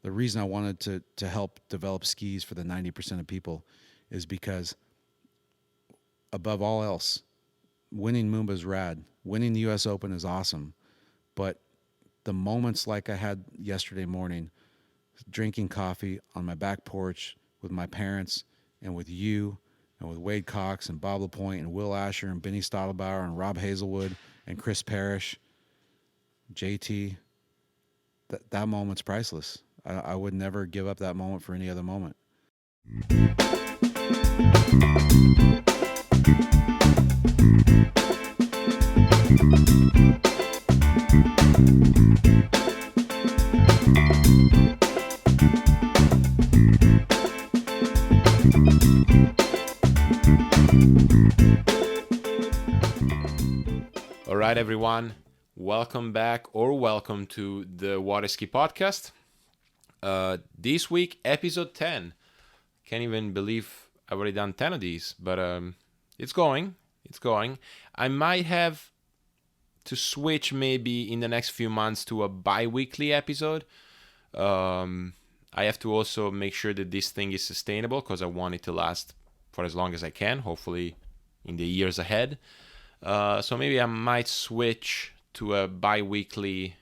the reason I wanted to help develop skis for the 90% of people is because above all else, winning Moomba is rad. Winning the U.S. Open is awesome. But the moments like I had yesterday morning, drinking coffee on my back porch with my parents and with you and with Wade Cox and Bob LaPointe and Will Asher and Benny Stottlerbauer and Rob Hazelwood and Chris Parrish, JT, that moment's priceless. I would never give up that moment for any other moment. All right, everyone. Welcome back or welcome to the Water Ski Podcast. This week, episode 10. Can't even believe I've already done 10 of these, but it's going. It's going. I might have to switch maybe in the next few months to a bi-weekly episode. I have to also make sure that this thing is sustainable because I want it to last for as long as I can, hopefully in the years ahead. So maybe I might switch to a bi-weekly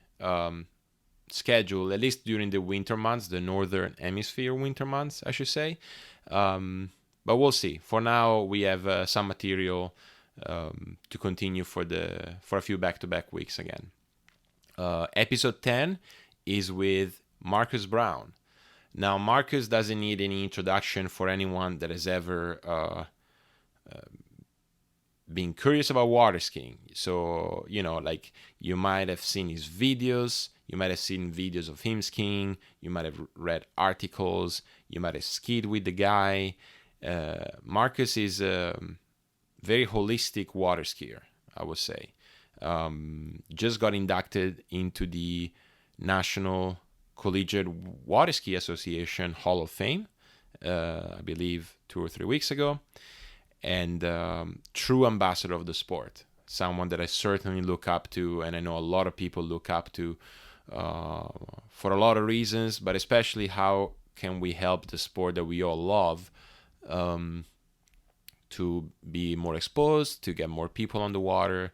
schedule, at least during the winter months, the Northern Hemisphere winter months, I should say. But we'll see. For now, we have some material to continue for a few back-to-back weeks again. Episode 10 is with Marcus Brown. Now, Marcus doesn't need any introduction for anyone that has ever been curious about water skiing. So, like you might have seen his videos, you might have seen videos of him skiing, you might have read articles, you might have skied with the guy. Marcus is a very holistic water skier, I would say. Just got inducted into the National Collegiate Water Ski Association Hall of Fame, I believe 2 or 3 weeks ago. And true ambassador of the sport, someone that I certainly look up to, and I know a lot of people look up to for a lot of reasons, but especially how can we help the sport that we all love to be more exposed, to get more people on the water.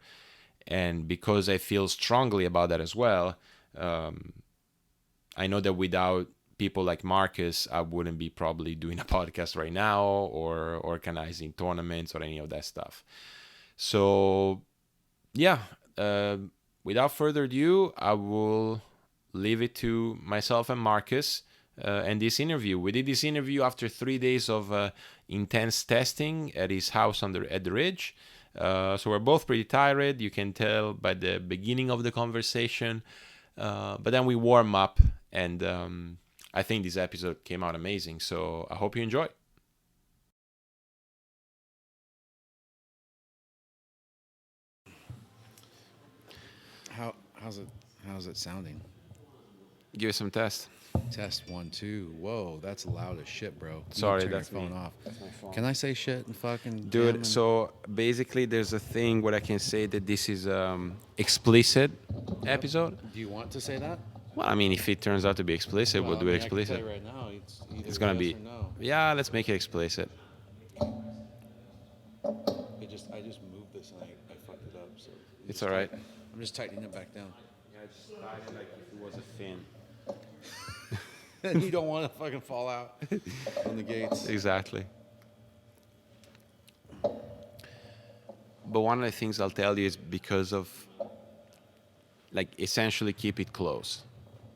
And because I feel strongly about that as well, I know that without people like Marcus, I wouldn't be probably doing a podcast right now or organizing tournaments or any of that stuff. So, yeah, without further ado, I will leave it to myself and Marcus and this interview. We did this interview after 3 days of intense testing at his house at the Ridge. So we're both pretty tired. You can tell by the beginning of the conversation. But then we warm up, and I think this episode came out amazing, so I hope you enjoy. How's it sounding? Give it some test. Test 1 2. Whoa, that's loud as shit, bro. Sorry, turn that's your phone me. off. That's my phone. Can I say shit and fucking Dude, so basically there's a thing where I can say that this is explicit episode. Do you want to say that? Well, I mean, if it turns out to be explicit, we'll do it I can explicit. tell you right now, It's gonna yes be, or no. yeah, let's make it explicit. I just moved this and I fucked it up. So It's all right. I'm just tightening it back down. Yeah, I just started like if it was a fin. And you don't want to fucking fall out on the gates. Exactly. But one of the things I'll tell you is because of, like, essentially keep it close,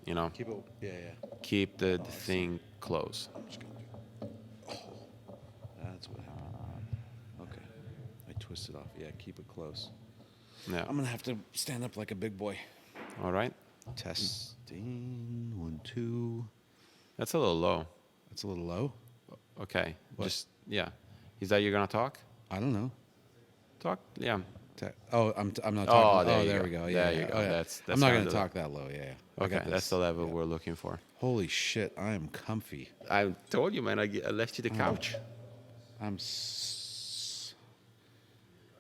Keep it. Yeah. Keep the thing close. I'm just gonna do. Oh, that's what happened. Okay, I twisted off. Yeah, keep it close. Yeah. I'm gonna have to stand up like a big boy. All right. Testing 1 2. That's a little low. That's a little low. Okay. What? Just, yeah. Is that you're going to talk? I don't know. Talk? Yeah. I'm not talking. Oh, there you there go. we go. There Yeah, you yeah. go. Oh, yeah. That's I'm not kind gonna of talk that low. Yeah. I Okay. got That's this. the level Yeah. we're looking for. Holy shit! I am comfy. I told you, man. I left you the couch.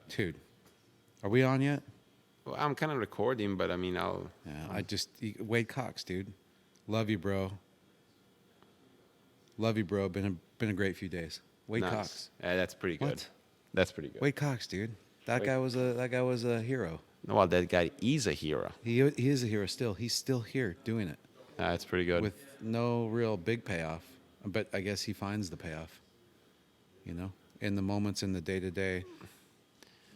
Dude, are we on yet? Well, I'm kind of recording, but I mean, I'll... Yeah, Wade Cox, dude. Love you, bro. Love you, bro. Been a great few days. Wade Nice. Cox. Yeah, that's pretty good. What? That's pretty good. Wade Cox, dude. That Wade- guy was a hero. Well, that guy is a hero. He is a hero still. He's still here doing it That's pretty good. with no real big payoff. But I guess he finds the payoff. You know, in the moments in the day to day.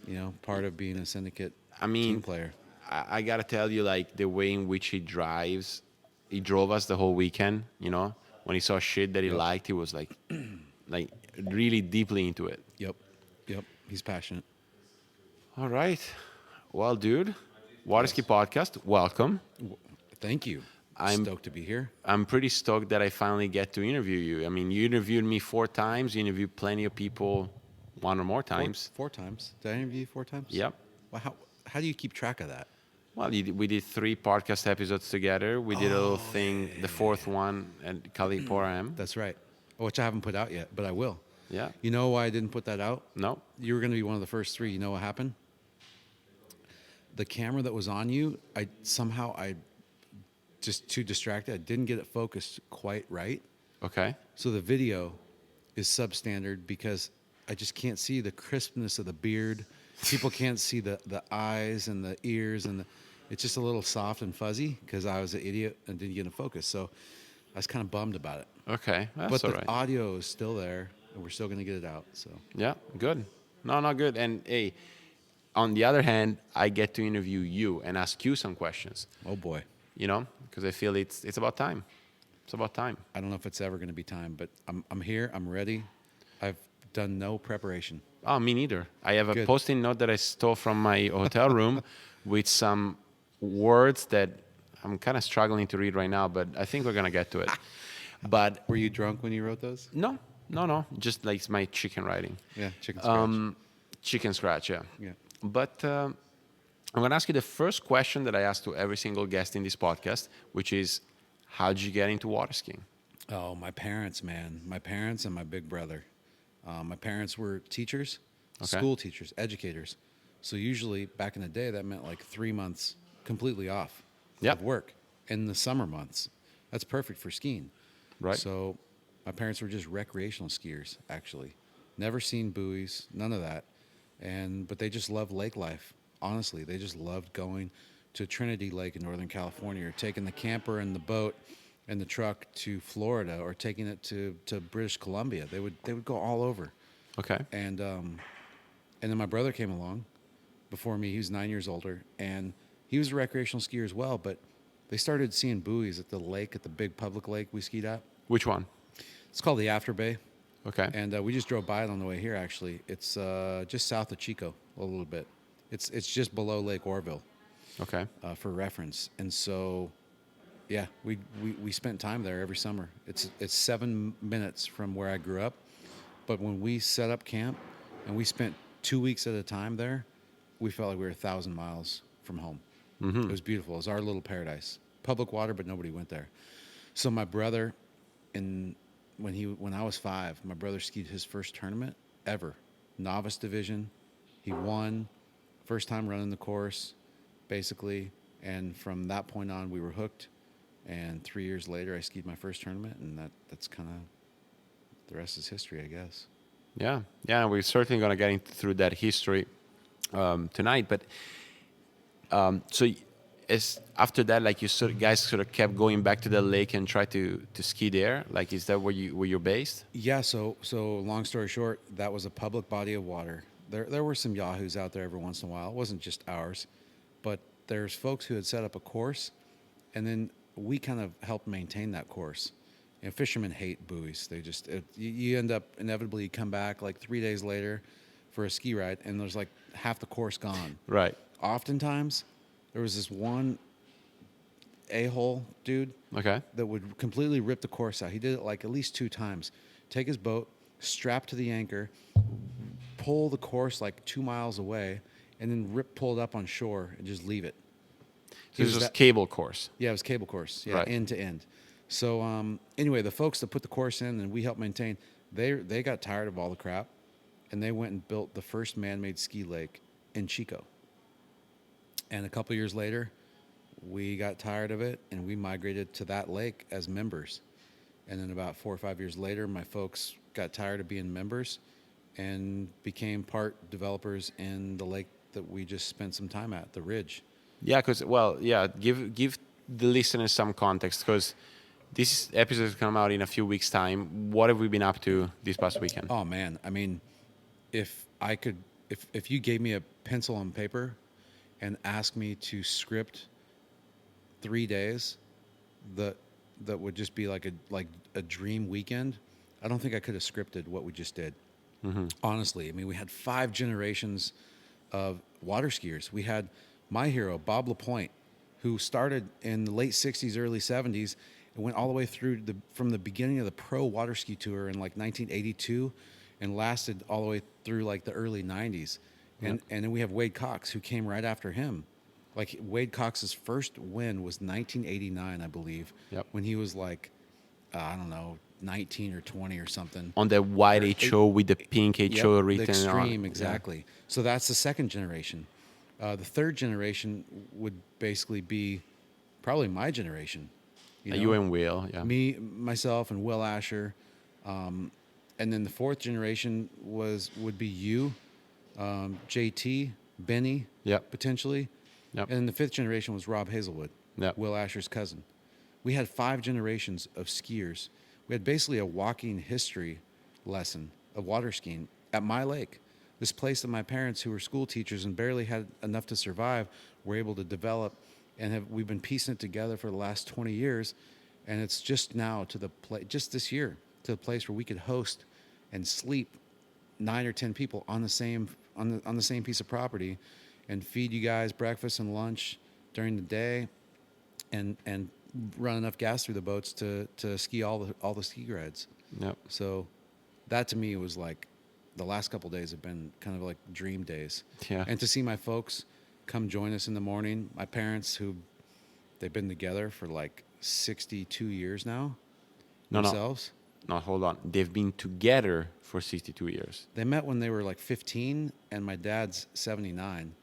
You know, part of being a syndicate team player. I gotta tell you, like the way in which he drives, he drove us the whole weekend. You know, when he saw shit that he liked, he was like, like really deeply into it. Yep. He's passionate. All right, well, dude, Waterski Podcast, welcome. Thank you. I'm stoked to be here. I'm pretty stoked that I finally get to interview you. I mean, you interviewed me 4 times. You interviewed plenty of people 1 or more times. Four times. Did I interview you 4 times? Yep. Well, how do you keep track of that? Well, we did 3 podcast episodes together. We did a little thing, the 4th one at Kaliporam. That's right. Which I haven't put out yet, but I will. Yeah. You know why I didn't put that out? No. You were going to be one of the first 3. You know what happened? The camera that was on you, I just too distracted. I didn't get it focused quite right. Okay. So the video is substandard because I just can't see the crispness of the beard. People can't see the eyes and the ears, and it's just a little soft and fuzzy because I was an idiot and didn't get in focus. So I was kind of bummed about it. Okay, that's But all the right. audio is still there, and we're still going to get it out. So Yeah, good. No, not good. And hey, on the other hand, I get to interview you and ask you some questions. oh boy, You know, because I feel it's about time. It's about time. I don't know if it's ever going to be time, but I'm here. I'm ready. I've done no preparation. Oh, me neither. I have a Good. post-it note that I stole from my hotel room with some words that I'm kind of struggling to read right now, but I think we're gonna get to it. But Were you drunk when you wrote those? no, just like it's my chicken writing. Yeah, chicken scratch. Chicken scratch, yeah. Yeah. But I'm going to ask you the first question that I ask to every single guest in this podcast, which is, how did you get into water skiing? Oh, my parents, man. My parents and my big brother. My parents were teachers, Okay. school teachers, educators. So usually back in the day, that meant like 3 months completely off Yep. of work in the summer months. That's perfect for skiing. Right. So my parents were just recreational skiers, actually. Never seen buoys, none of that. But they just loved lake life. Honestly, they just loved going to Trinity Lake in Northern California, or taking the camper and the boat and the truck to Florida, or taking it to British Columbia. They would go all over. Okay. And then my brother came along before me. He was 9 years older, and he was a recreational skier as well. But they started seeing buoys at the lake, at the big public lake we skied at. Which one? It's called the After Bay. Okay. And we just drove by it on the way here, actually. It's just south of Chico a little bit. It's just below Lake Orville, Okay. for reference. And so, yeah, we spent time there every summer. It's 7 minutes from where I grew up. But when we set up camp and we spent 2 weeks at a time there, we felt like we were 1,000 miles from home. Mm-hmm. It was beautiful. It was our little paradise. Public water, but nobody went there. So my brother, when I was 5, my brother skied his first tournament ever, novice division. He won, first time running the course, basically. And from that point on, we were hooked. And 3 years later, I skied my first tournament, and that's kind of the rest is history, I guess. Yeah. Yeah. We're certainly going to get through that history tonight. But so is after that, like you guys sort of kept going back to the lake and try to ski there? Like, is that where you're based? Yeah. So long story short, that was a public body of water. There were some yahoos out there every once in a while. It wasn't just ours, but there's folks who had set up a course, and then we kind of helped maintain that course. You know, fishermen hate buoys. They just you end up inevitably you come back like 3 days later for a ski ride, and there's like half the course gone. Right. Oftentimes, there was this one a-hole dude Okay. that would completely rip the course out. He did it like at least 2 times. Take his boat, strap to the anchor, pull the course like 2 miles away, and then pull it up on shore and just leave it. So it's just cable course. Yeah, it was cable course. Yeah, Right. end to end. So anyway, the folks that put the course in and we helped maintain, they got tired of all the crap, and they went and built the first man-made ski lake in Chico. And a couple years later, we got tired of it, and we migrated to that lake as members. And then about 4 or 5 years later, my folks got tired of being members and became part developers in the lake that we just spent some time at, the Ridge. Yeah, because give the listeners some context because this episode is come out in a few weeks' time. What have we been up to this past weekend? Oh man, I mean, if I could, if you gave me a pencil and paper and asked me to script 3 days, that would just be like a dream weekend. I don't think I could have scripted what we just did. Honestly, I mean, we had 5 generations of water skiers. We had my hero, Bob LaPointe, who started in the late 60s, early 70s, and went all the way through from the beginning of the pro water ski tour in like 1982 and lasted all the way through like the early 90s. And then we have Wade Cox, who came right after him. Like Wade Cox's first win was 1989, I believe, when he was like, I don't know, 19 or 20 or something. On the white HO with the pink HO written the extreme, on it. exactly. So that's the second generation. The third generation would basically be probably my generation. You and Will, yeah. Me, myself, and Will Asher. And then the fourth generation would be you, JT, Benny, potentially. Yep. And then the fifth generation was Rob Hazelwood, Will Asher's cousin. We had 5 generations of skiers. We had basically a walking history lesson of water skiing at my lake. This place that my parents, who were school teachers and barely had enough to survive, were able to develop, and we've been piecing it together for the last 20 years. And it's just now just this year, to the place where we could host and sleep 9 or 10 people on the same piece of property, and feed you guys breakfast and lunch during the day, and run enough gas through the boats to ski all the ski rides. Yep. So that to me was like, the last couple of days have been kind of like dream days. Yeah. And to see my folks come join us in the morning, my parents, who they've been together for like 62 years now themselves. No, hold on. They've been together for 62 years. They met when they were like 15, and my dad's 79.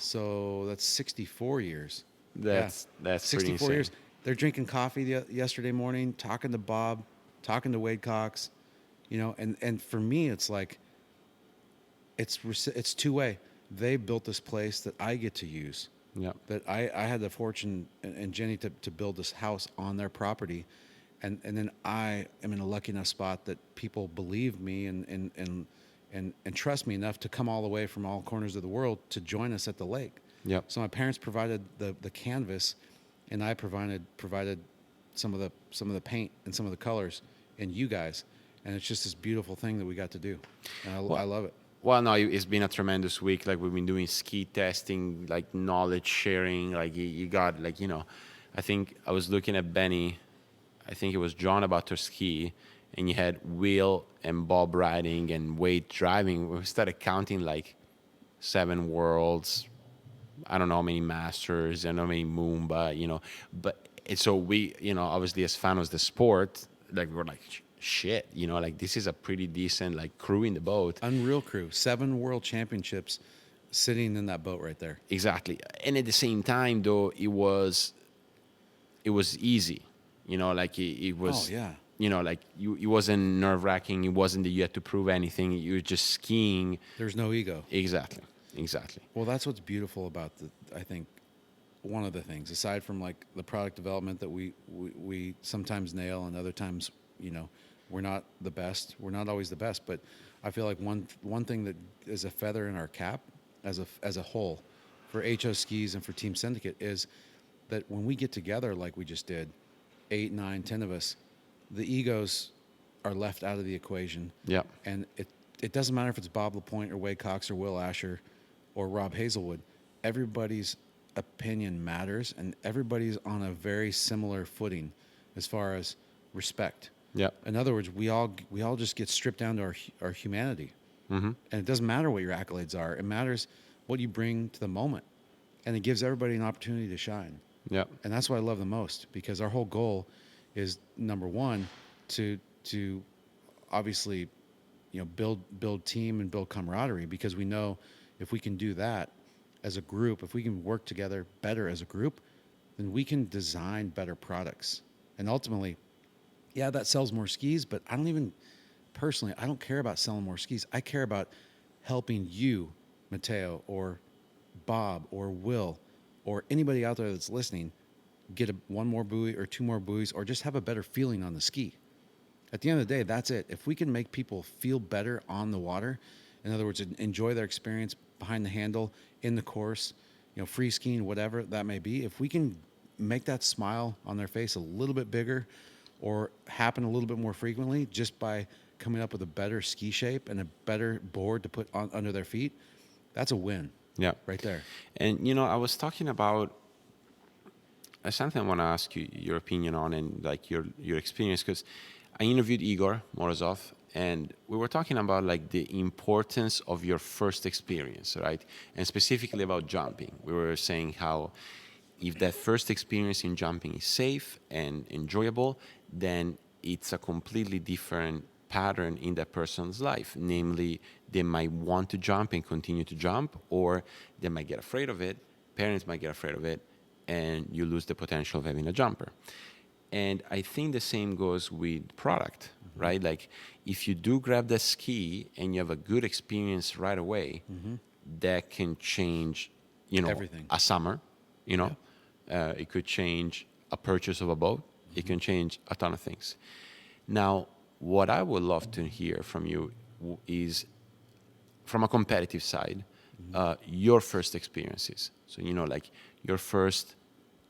So that's 64 years. That's 64 years. They're drinking coffee yesterday morning, talking to Bob, talking to Wade Cox, and for me, it's like, it's two-way. They built this place that I get to use. Yeah. That I had the fortune and Jenny to build this house on their property, and then I am in a lucky enough spot that people believe me and trust me enough to come all the way from all corners of the world to join us at the lake. Yep. So my parents provided the canvas, and I provided some of the paint and some of the colors, and you guys, and it's just this beautiful thing that we got to do, and I love it. Well, no, it's been a tremendous week. Like, we've been doing ski testing, like knowledge sharing. Like, you got, like, I think I was looking at Benny. I think it was John about to ski, and you had Will and Bob riding and Wade driving. We started counting like 7 worlds. I don't know how many masters. I don't know how many Moomba. But so we, obviously as fans of the sport, like, we're like, shit, like, this is a pretty decent like crew in the boat. Unreal crew. 7 world championships sitting in that boat right there. Exactly. And at the same time, though, it was easy, like it was. Oh yeah. Like, it wasn't nerve-wracking. It wasn't that you had to prove anything. You were just skiing. There's no ego. Exactly. Well, that's what's beautiful about I think one of the things, aside from like the product development that we sometimes nail, and other times, we're not the best. We're not always the best, but I feel like one thing that is a feather in our cap as a whole for HO Skis and for Team Syndicate is that when we get together like we just did, 8, 9, 10 of us, the egos are left out of the equation. Yeah. And it doesn't matter if it's Bob LaPointe or Wade Cox or Will Asher or Rob Hazelwood. Everybody's opinion matters, and everybody's on a very similar footing as far as respect. Yeah. In other words, we all just get stripped down to our humanity. Mm-hmm. And it doesn't matter what your accolades are. It matters what you bring to the moment. And it gives everybody an opportunity to shine. Yeah. And that's what I love the most, because our whole goal is, number one, to obviously, build team and build camaraderie, because we know if we can do that as a group, if we can work together better as a group, then we can design better products. And ultimately, Yeah, that sells more skis, but I don't even personally, I don't care about selling more skis. I care about helping you, Mateo, or Bob, or Will, or anybody out there that's listening, get one more buoy or two more buoys, or just have a better feeling on the ski. At the end of the day, that's it. If we can make people feel better on the water, in other words, enjoy their experience behind the handle, in the course, free skiing, whatever that may be, if we can make that smile on their face a little bit bigger or happen a little bit more frequently just by coming up with a better ski shape and a better board to put on under their feet, that's a win. Yeah. Right there. And, I was talking about something I want to ask you your opinion on and like your experience, because I interviewed Igor Morozov and we were talking about like the importance of your first experience, right? And specifically about jumping. We were saying how if that first experience in jumping is safe and enjoyable, then it's a completely different pattern in that person's life. Namely, they might want to jump and continue to jump, or they might get afraid of it. Parents might get afraid of it, and you lose the potential of having a jumper. And I think the same goes with product, right? Like if you do grab the ski and you have a good experience right away, that can change, Everything. a summer, it could change a purchase of a boat. It can change a ton of things. Now, what I would love to hear from you is from a competitive side, your first experiences. So, like your first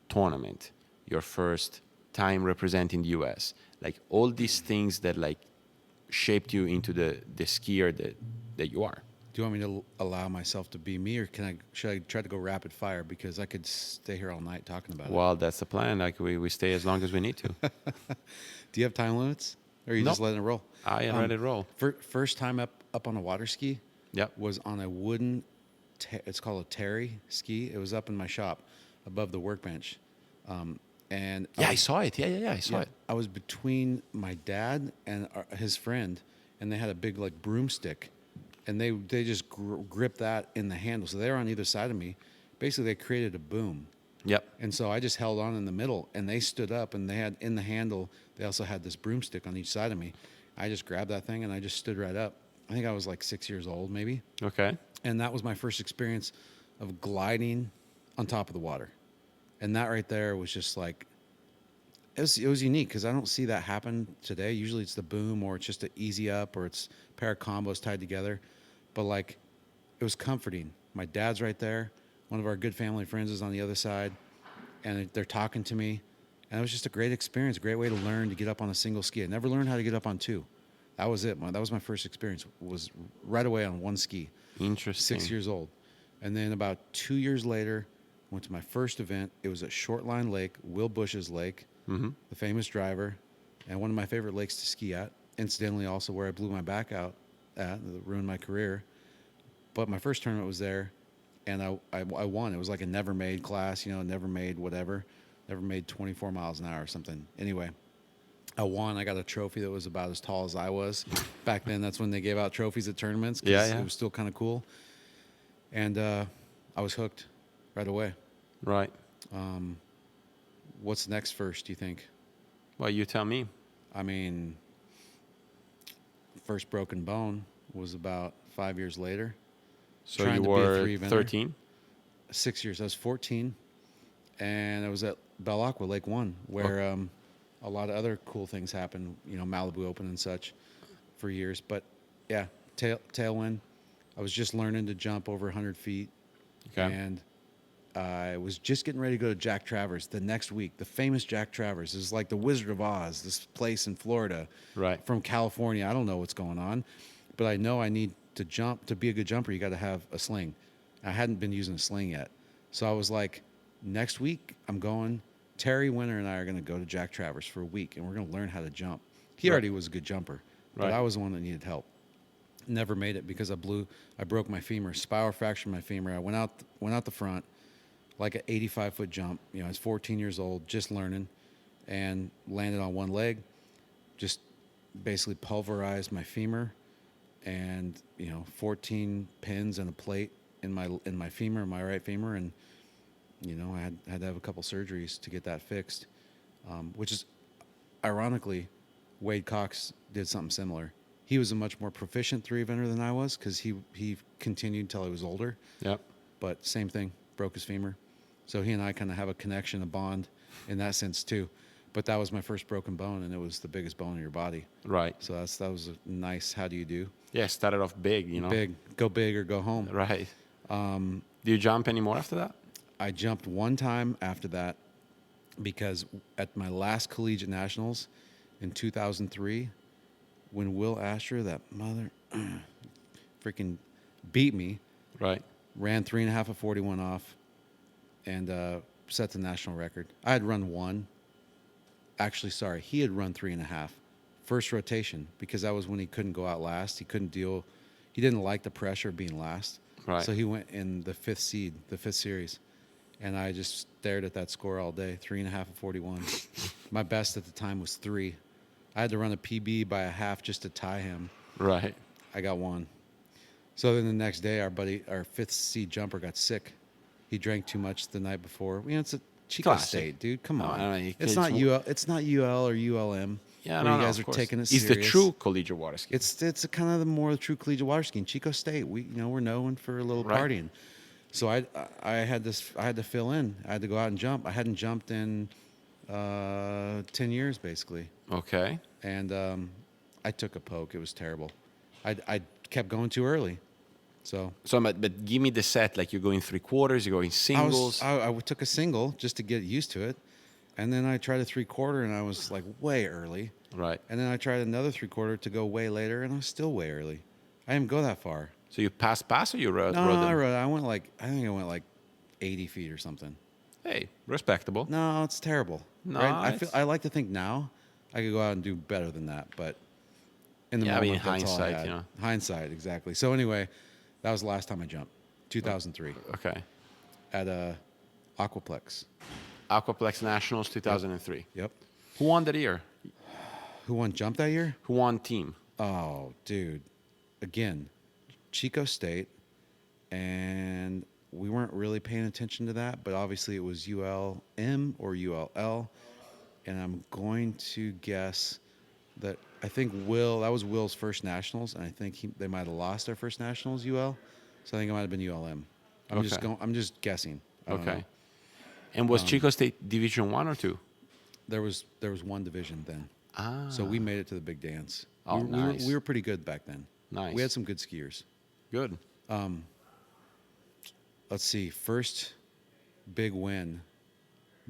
tournament, your first time representing the US, like all these things that like shaped you into the skier that you are. Do you want me to allow myself to be me, or should I try to go rapid fire, because I could stay here all night talking about it? Well, that's the plan. Like we stay as long as we need to. Do you have time limits, or are you Nope. just letting it roll? I am ready to roll. First time up on a water ski. Yep. Was on a wooden. It's called a Terry ski. It was up in my shop, above the workbench, and I saw it. Yeah, I saw it. I was between my dad and his friend, and they had a big like broomstick, and they just gripped that in the handle. So they were on either side of me. Basically, they created a boom. Yep. And so I just held on in the middle, and they stood up, and they had in the handle, they also had this broomstick on each side of me. I just grabbed that thing, and I just stood right up. I think I was like 6 years old, maybe. Okay. And that was my first experience of gliding on top of the water. And that right there was just like, it was unique, because I don't see that happen today. Usually it's the boom, or it's just an easy up, or it's a pair of combos tied together. But like, it was comforting. My dad's right there. One of our good family friends is on the other side, and they're talking to me. And it was just a great experience, a great way to learn to get up on a single ski. I never learned how to get up on two. That was it. That was my first experience, was right away on one ski. Interesting. 6 years old. And then about 2 years later, went to my first event. It was at Shortline Lake, Will Bush's lake, the famous driver, and one of my favorite lakes to ski at. Incidentally, also where I blew my back out at, that ruined my career. But my first tournament was there, and I won. It was like a never made class, never made whatever, never made 24 miles an hour or something. Anyway, I won. I got a trophy that was about as tall as I was. Back then, that's when they gave out trophies at tournaments. Yeah. It was still kind of cool. And I was hooked right away. Right. What's next first, do you think? Well, you tell me. I mean, first broken bone was about 5 years later. So Trying you to be a were three-eventer. 13? 6 years. I was 14. And I was at Belle Aqua, Lake One, where a lot of other cool things happened, Malibu Open and such for years. But, yeah, tailwind. I was just learning to jump over 100 feet. Okay. And I was just getting ready to go to Jack Travers the next week. The famous Jack Travers is like the Wizard of Oz, this place in Florida. Right. From California. I don't know what's going on, but I know I need to jump. To be a good jumper, you got to have a sling. I hadn't been using a sling yet. So I was like, next week I'm going. Terry Winter and I are going to go to Jack Travers for a week, and we're going to learn how to jump. He already was a good jumper, but Right. I was the one that needed help. Never made it because I broke my femur, spiral fractured my femur. I went out the front, like an 85-foot jump. I was 14 years old, just learning, and landed on one leg. Just basically pulverized my femur, and 14 pins and a plate in my femur, my right femur, and I had to have a couple surgeries to get that fixed, which is ironically Wade Cox did something similar. He was a much more proficient 3-eventer than I was because he continued till he was older. Yep. But same thing, broke his femur. So he and I kind of have a connection, a bond in that sense too. But that was my first broken bone, and it was the biggest bone in your body. Right. So that was a nice. How do you do? Yeah, started off big, you know. Big or go home. Right. Do you jump anymore after that? I jumped one time after that because at my last collegiate nationals in 2003, when Will Asher, that mother, freaking beat me, Right. ran 3.5 at 41 off, and set the national record. I had run one. Actually, sorry, he had run 3.5. First rotation, because that was when he couldn't go out last. He couldn't deal. He didn't like the pressure of being last. Right. So he went in the 5th seed, the 5th series. And I just stared at that score all day, 3.5 at 41. My best at the time was 3. I had to run a PB by a half just to tie him. Right. I got 1. So then the next day, our 5th seed jumper got sick. He drank too much the night before. You know, it's a Chico Classic. State, dude. Come No, on. I mean, It's not UL. It's not UL or ULM. Yeah, where no, you guys of are course. taking it It's serious. the true collegiate water ski. It's a kind of the more true collegiate water skiing. Chico State, we're known for a little Right. partying. So I had to fill in. I had to go out and jump. I hadn't jumped in 10 years basically, Okay. and I took a poke. It was terrible. I kept going too early, so But give me the set. Like you're going 3/4, you're going singles. I took a single just to get used to it, and then I tried a 3/4, and I was like way early. Right. And then I tried another 3/4 to go way later, and I was still way early. I didn't go that far. So you pass or you rode No, them? I think I went like 80 feet or something. Hey, respectable. No, it's terrible. No, Right? I like to think now I could go out and do better than that, but in the Yeah, I mean, moment, that's all I hindsight, had. you know. Hindsight, exactly. So anyway, that was the last time I jumped, 2003, Okay. at Aquaplex. Aquaplex Nationals 2003. Yep. Who won that year? Who won jump that year? Who won team? Oh, dude. Again, Chico State, and we weren't really paying attention to that, but obviously it was ULM or ULL, and I'm going to guess that I think that was Will's first nationals, and I think they might have lost their first nationals, UL, so I think it might have been ULM. I'm just guessing. I don't Okay. know. And was Chico State Division 1 or 2? There was one division then. Ah. So we made it to the big dance. Oh, nice. We were pretty good back then. Nice. We had some good skiers. Good. Let's see. First big win,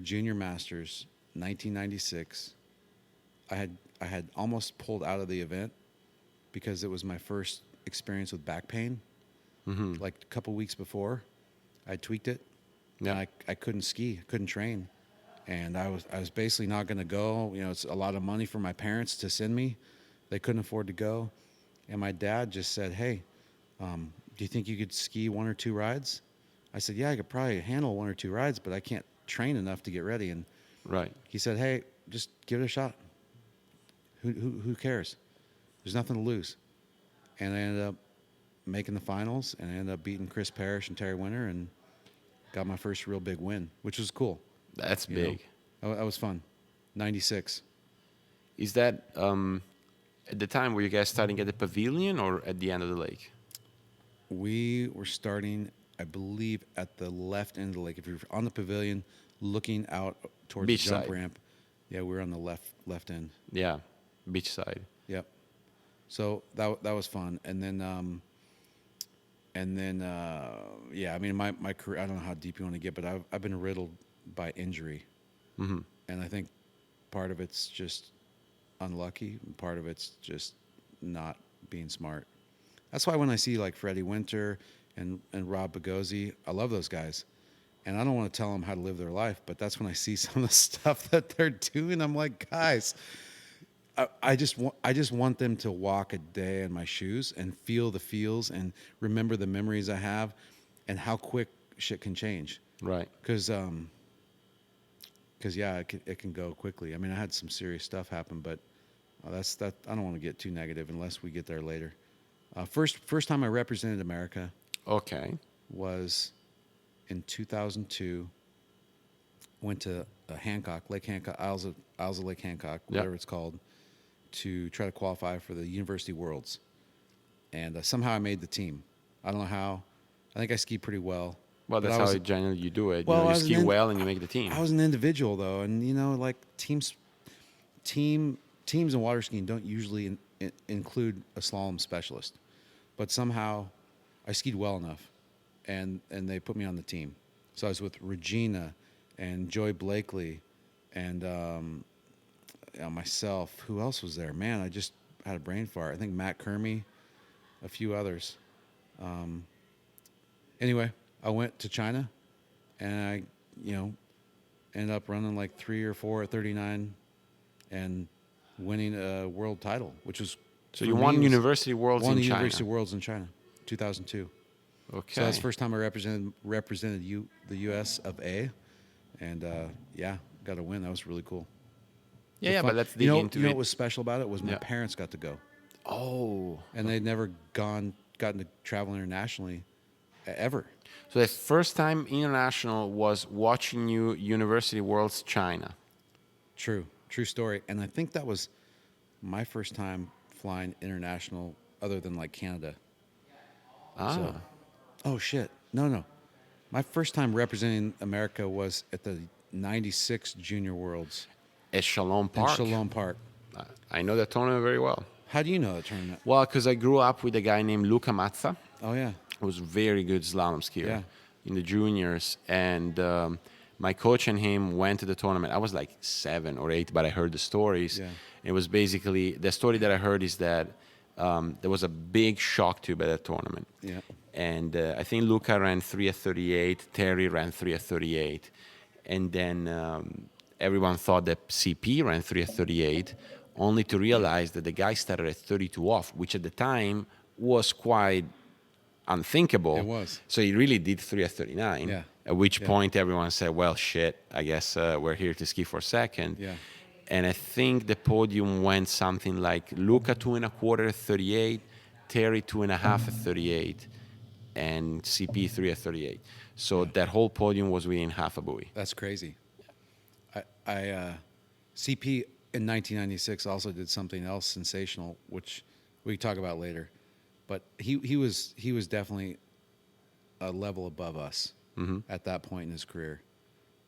Junior Masters, 1996. I had almost pulled out of the event because it was my first experience with back pain. Mm-hmm. Like a couple weeks before, I tweaked it. Yeah. And I couldn't ski, couldn't train, and I was basically not going to go. You know, it's a lot of money for my parents to send me. They couldn't afford to go, and my dad just said, "Hey, do you think you could ski 1 or 2 rides?" I said, "Yeah, I could probably handle 1 or 2 rides, but I can't train enough to get ready." And Right. he said, "Hey, just give it a shot. Who cares? There's nothing to lose." And I ended up making the finals, and I ended up beating Chris Parrish and Terry Winter, and got my first real big win, which was cool. That's You big. know? That was fun. 96. Is that at the time were you guys starting at the pavilion or at the end of the lake? We were starting, I believe, at the left end of the lake. If you're on the pavilion, looking out towards Beach the jump side. ramp, yeah, we were on the left end. Yeah, beach side. Yep. So that was fun, and then yeah, I mean my career. I don't know how deep you want to get, but I've been riddled by injury, Mm-hmm. and I think part of it's just unlucky, and part of it's just not being smart. That's why when I see like Freddie Winter and Rob Bogozzi, I love those guys, and I don't want to tell them how to live their life, but that's when I see some of the stuff that they're doing. I'm like, guys, I just want them to walk a day in my shoes and feel the feels and remember the memories I have, and how quick shit can change. Right. Because yeah, it can go quickly. I mean, I had some serious stuff happen, but that's that. I don't want to get too negative unless we get there later. First time I represented America Okay. was in 2002. Went to Hancock, Lake Hancock, Isles of Lake Hancock, whatever it's called, to try to qualify for the University Worlds, and somehow I made the team. I don't know how. I think I skied pretty well. Well, But that's I was, how generally you do it. well, You I was ski an well and you make the team. I was an individual though, and like teams in water skiing don't usually include a slalom specialist, but somehow I skied well enough, and they put me on the team. So I was with Regina and Joy Blakely, and myself. Who else was there? Man, I just had a brain fart. I think Matt Kermy, a few others. Anyway, I went to China, and I, ended up running like 3 or 4 at 39, and winning a world title, which was So you won University Worlds in won the China. University Worlds in China, 2002. Okay. So that's the first time I represented the U.S. of A, and got a win. That was really cool. Yeah, Fun. but let's dig into You know it. what was special about it was my Yeah. parents got to go, Oh. and they'd never gotten to travel internationally ever. So the first time international was watching you University Worlds China. True story. And I think that was my first time flying international, other than like Canada. Ah. So, oh shit, no. My first time representing America was at the '96 Junior Worlds At Shalom in Park. Shalom Park. I know that tournament very well. How do you know the tournament? Well, because I grew up with a guy named Luca Mazza, Oh yeah, who was a very good slalom skier Yeah. in the juniors. And my coach and him went to the tournament. I was like 7 or 8, but I heard the stories. Yeah. It was basically, the story that I heard is that there was a big shock tube at that tournament. yeah, And I think Luca ran 3 at 38, Terry ran 3 at 38. And then everyone thought that CP ran 3 at 38, only to realize that the guy started at 32 off, which at the time was quite unthinkable. It was. So he really did 3 at 39. Yeah. At which Yeah. point everyone said, well, shit, I guess we're here to ski for second. Yeah. And I think the podium went something like Luca 2.25 at 38, Terry 2.5 at 38, and CP 3 at 38. So that whole podium was within half a buoy. that's crazy. I CP in 1996 also did something else sensational, which we can talk about later. But he was definitely a level above us at that point in his career,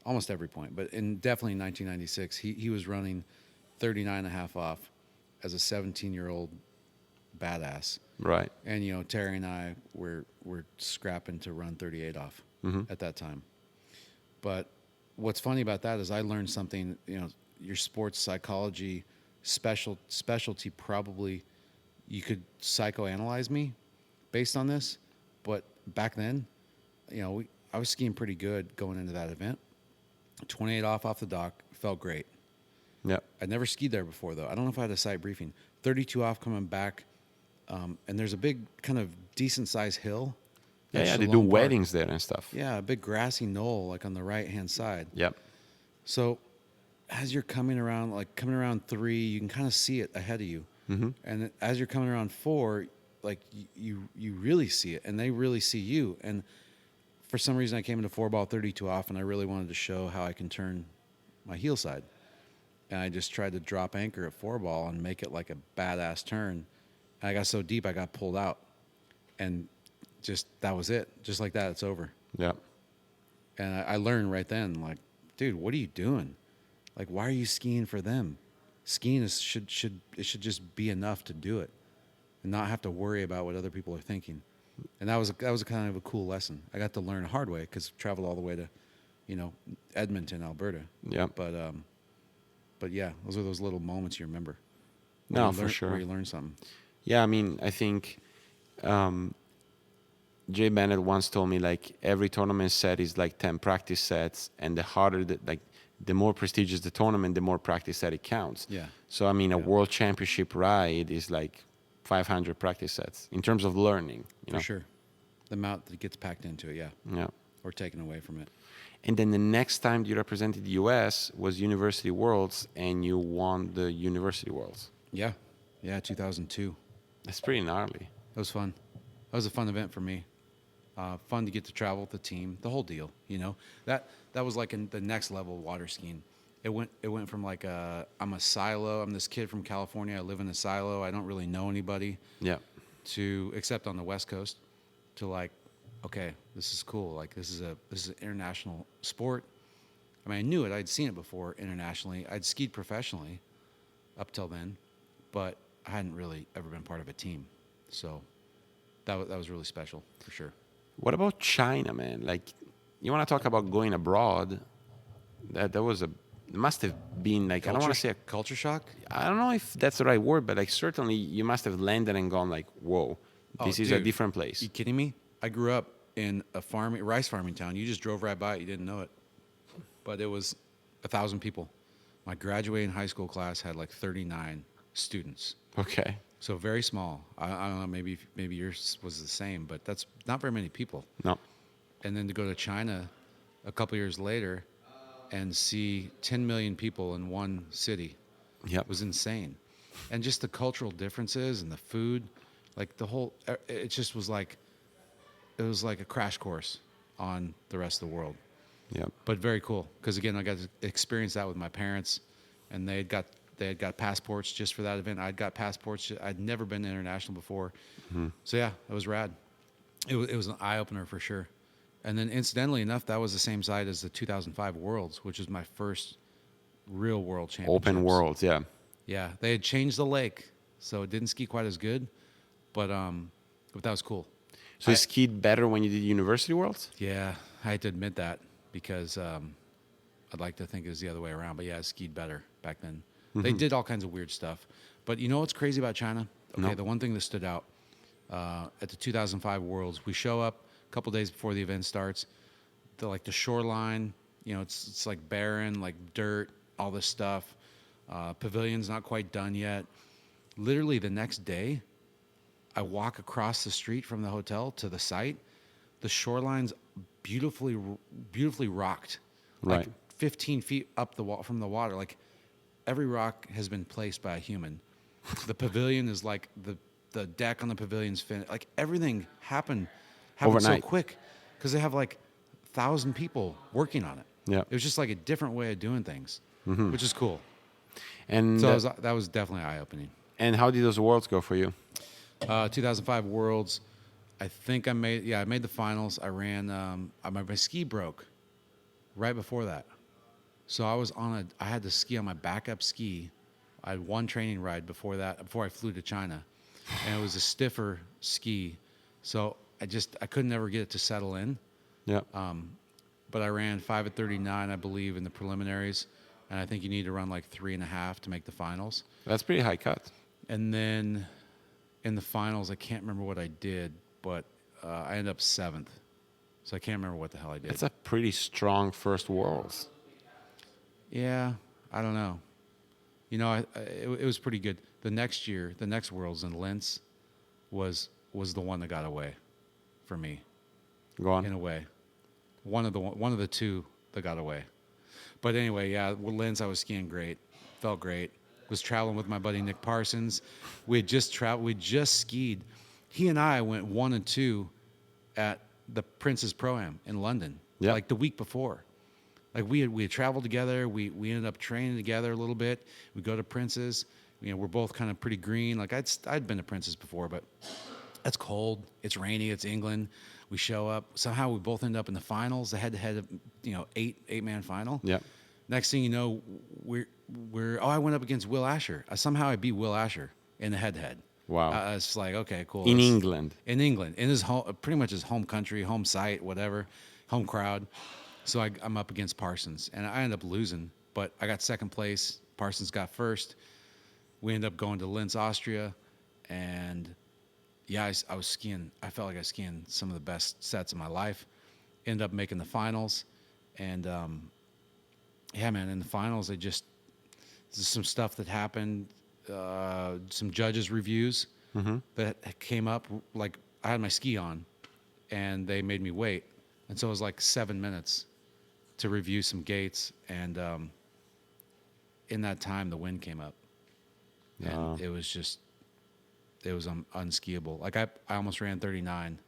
almost every point. But definitely in 1996, he was running 39 and a half off as a 17-year-old badass. Right. And Terry and I were scrapping to run 38 off at that time. But what's funny about that is I learned something. Your sports psychology specialty, probably you could psychoanalyze me based on this. But back then, I was skiing pretty good going into that event. 28 off the dock, felt great. Yeah. I'd never skied there before, though. I don't know if I had a site briefing. 32 off coming back, and there's a big kind of decent-sized hill. at Yeah, they do Shalom Park. weddings there and stuff. Yeah, a big grassy knoll, like on the right-hand side. Yep. So as you're coming around 3, you can kind of see it ahead of you. Mm-hmm. And as you're coming around 4, like you really see it, and they really see you. And for some reason, I came into 4-ball 32 off, and I really wanted to show how I can turn my heel side. And I just tried to drop anchor at 4-ball and make it like a badass turn. And I got so deep, I got pulled out. And just, that was it. Just like that, it's over. Yep. And I learned right then, like, dude, what are you doing? Like, why are you skiing for them? Skiing should just be enough to do it, and not have to worry about what other people are thinking. And that was a kind of a cool lesson. I got to learn the hard way because I traveled all the way to, Edmonton, Alberta. Yep. But yeah, those are those little moments you remember. No, for sure. Where you learn something. Yeah, I mean, I think Jay Bennett once told me, like, every tournament set is like 10 practice sets, and the more prestigious the tournament, the more practice set it counts. Yeah. So, I mean, a world championship ride is like 500 practice sets in terms of learning. For sure. The amount that gets packed into it, yeah. Yeah. Or taken away from it. And then the next time you represented the U.S. was University Worlds, and you won the University Worlds. Yeah. Yeah, 2002. That's pretty gnarly. That was fun. That was a fun event for me. Fun to get to travel with the team, the whole deal. That was like in the next level of water skiing. It went from like I'm a silo. I'm this kid from California. I live in a silo. I don't really know anybody. Yeah. To except on the West Coast, to like, okay, this is cool. Like this is an international sport. I mean, I knew it. I'd seen it before internationally. I'd skied professionally up till then, but I hadn't really ever been part of a team. So that was really special for sure. What about China, man? Like, you want to talk about going abroad? That was a must have been like, I don't want to say Culture shock. I don't know if that's the right word, but like certainly you must have landed and gone like, whoa, this is a Dude, different place. You kidding me? I grew up in a rice farming town. You just drove right by it. You didn't know it, but it was 1,000 people. My graduating high school class had like 39 students. Okay. So very small. I don't know. Maybe yours was the same, but that's not very many people. No. And then to go to China a couple years later and see 10 million people in one city Yep. was insane. And just the cultural differences and the food, like it just was like, it was like a crash course on the rest of the world. Yep. But very cool because again, I got to experience that with my parents, and they had got passports just for that event. I'd got passports. I'd never been international before, so yeah, it was rad. It was an eye opener for sure. And then incidentally enough, that was the same site as the 2005 Worlds, which was my first real world championships. Open world, yeah. Yeah, they had changed the lake, so it didn't ski quite as good, but that was cool. So you skied better when you did University Worlds? Yeah, I had to admit that because I'd like to think it was the other way around. But yeah, I skied better back then. They did all kinds of weird stuff. But you know what's crazy about China? Okay, No. the one thing that stood out at the 2005 Worlds, we show up a couple days before the event starts. The shoreline, it's like barren, like dirt, all this stuff. Pavilion's not quite done yet. Literally the next day, I walk across the street from the hotel to the site. The shoreline's beautifully rocked, Right. like 15 feet up from the water. Like every rock has been placed by a human. The pavilion is like the deck on the pavilion's finished. Like everything happened Overnight. so quick because they have like 1,000 people working on it. Yeah. It was just like a different way of doing things, which is cool. And So that was definitely eye opening. and how did those worlds go for you? 2005 Worlds, I think I made the finals. I ran, my ski broke right before that. So I had to ski on my backup ski. I had one training ride before I flew to China, and it was a stiffer ski. So I couldn't ever get it to settle in. Yeah. But I ran 5 at 39, I believe, in the preliminaries. And I think you need to run like 3.5 to make the finals. That's pretty high cut. And then in the finals, I can't remember what I did, but I ended up 7th. So I can't remember what the hell I did. That's a pretty strong first worlds. Yeah, I don't know. It was pretty good. The next year, the next Worlds in Linz was the one that got away for me, Go on. in a way. One of the two that got away. But anyway, yeah, Linz, I was skiing great. Felt great. Was traveling with my buddy Nick Parsons. We just skied. He and I went 1 and 2 at the Prince's Pro-Am in London. Yeah. Like the week before. Like we had traveled together. We ended up training together a little bit. We go to Prince's. We're both kind of pretty green. Like I'd been to Prince's before, but it's cold. It's rainy. It's England. We show up. Somehow we both end up in the finals, the head-to-head, 8-man final. Yeah. Next thing you know, I went up against Will Asher. Somehow I beat Will Asher in the head-to-head. Wow. It's like, okay, cool. In England. In England, in his home, pretty much his home country, home site, whatever, home crowd. So I'm up against Parsons, and I end up losing, but I got second place. Parsons got first. We ended up going to Linz, Austria, and yeah, I was skiing. I felt like I was skiing some of the best sets of my life. Ended up making the finals, and yeah, man, in the finals, there's some stuff that happened. Some judges' reviews that came up. Like I had my ski on, and they made me wait, and so it was like 7 minutes to review some gates, and in that time, the wind came up, and it was unskiable. Like I almost ran 39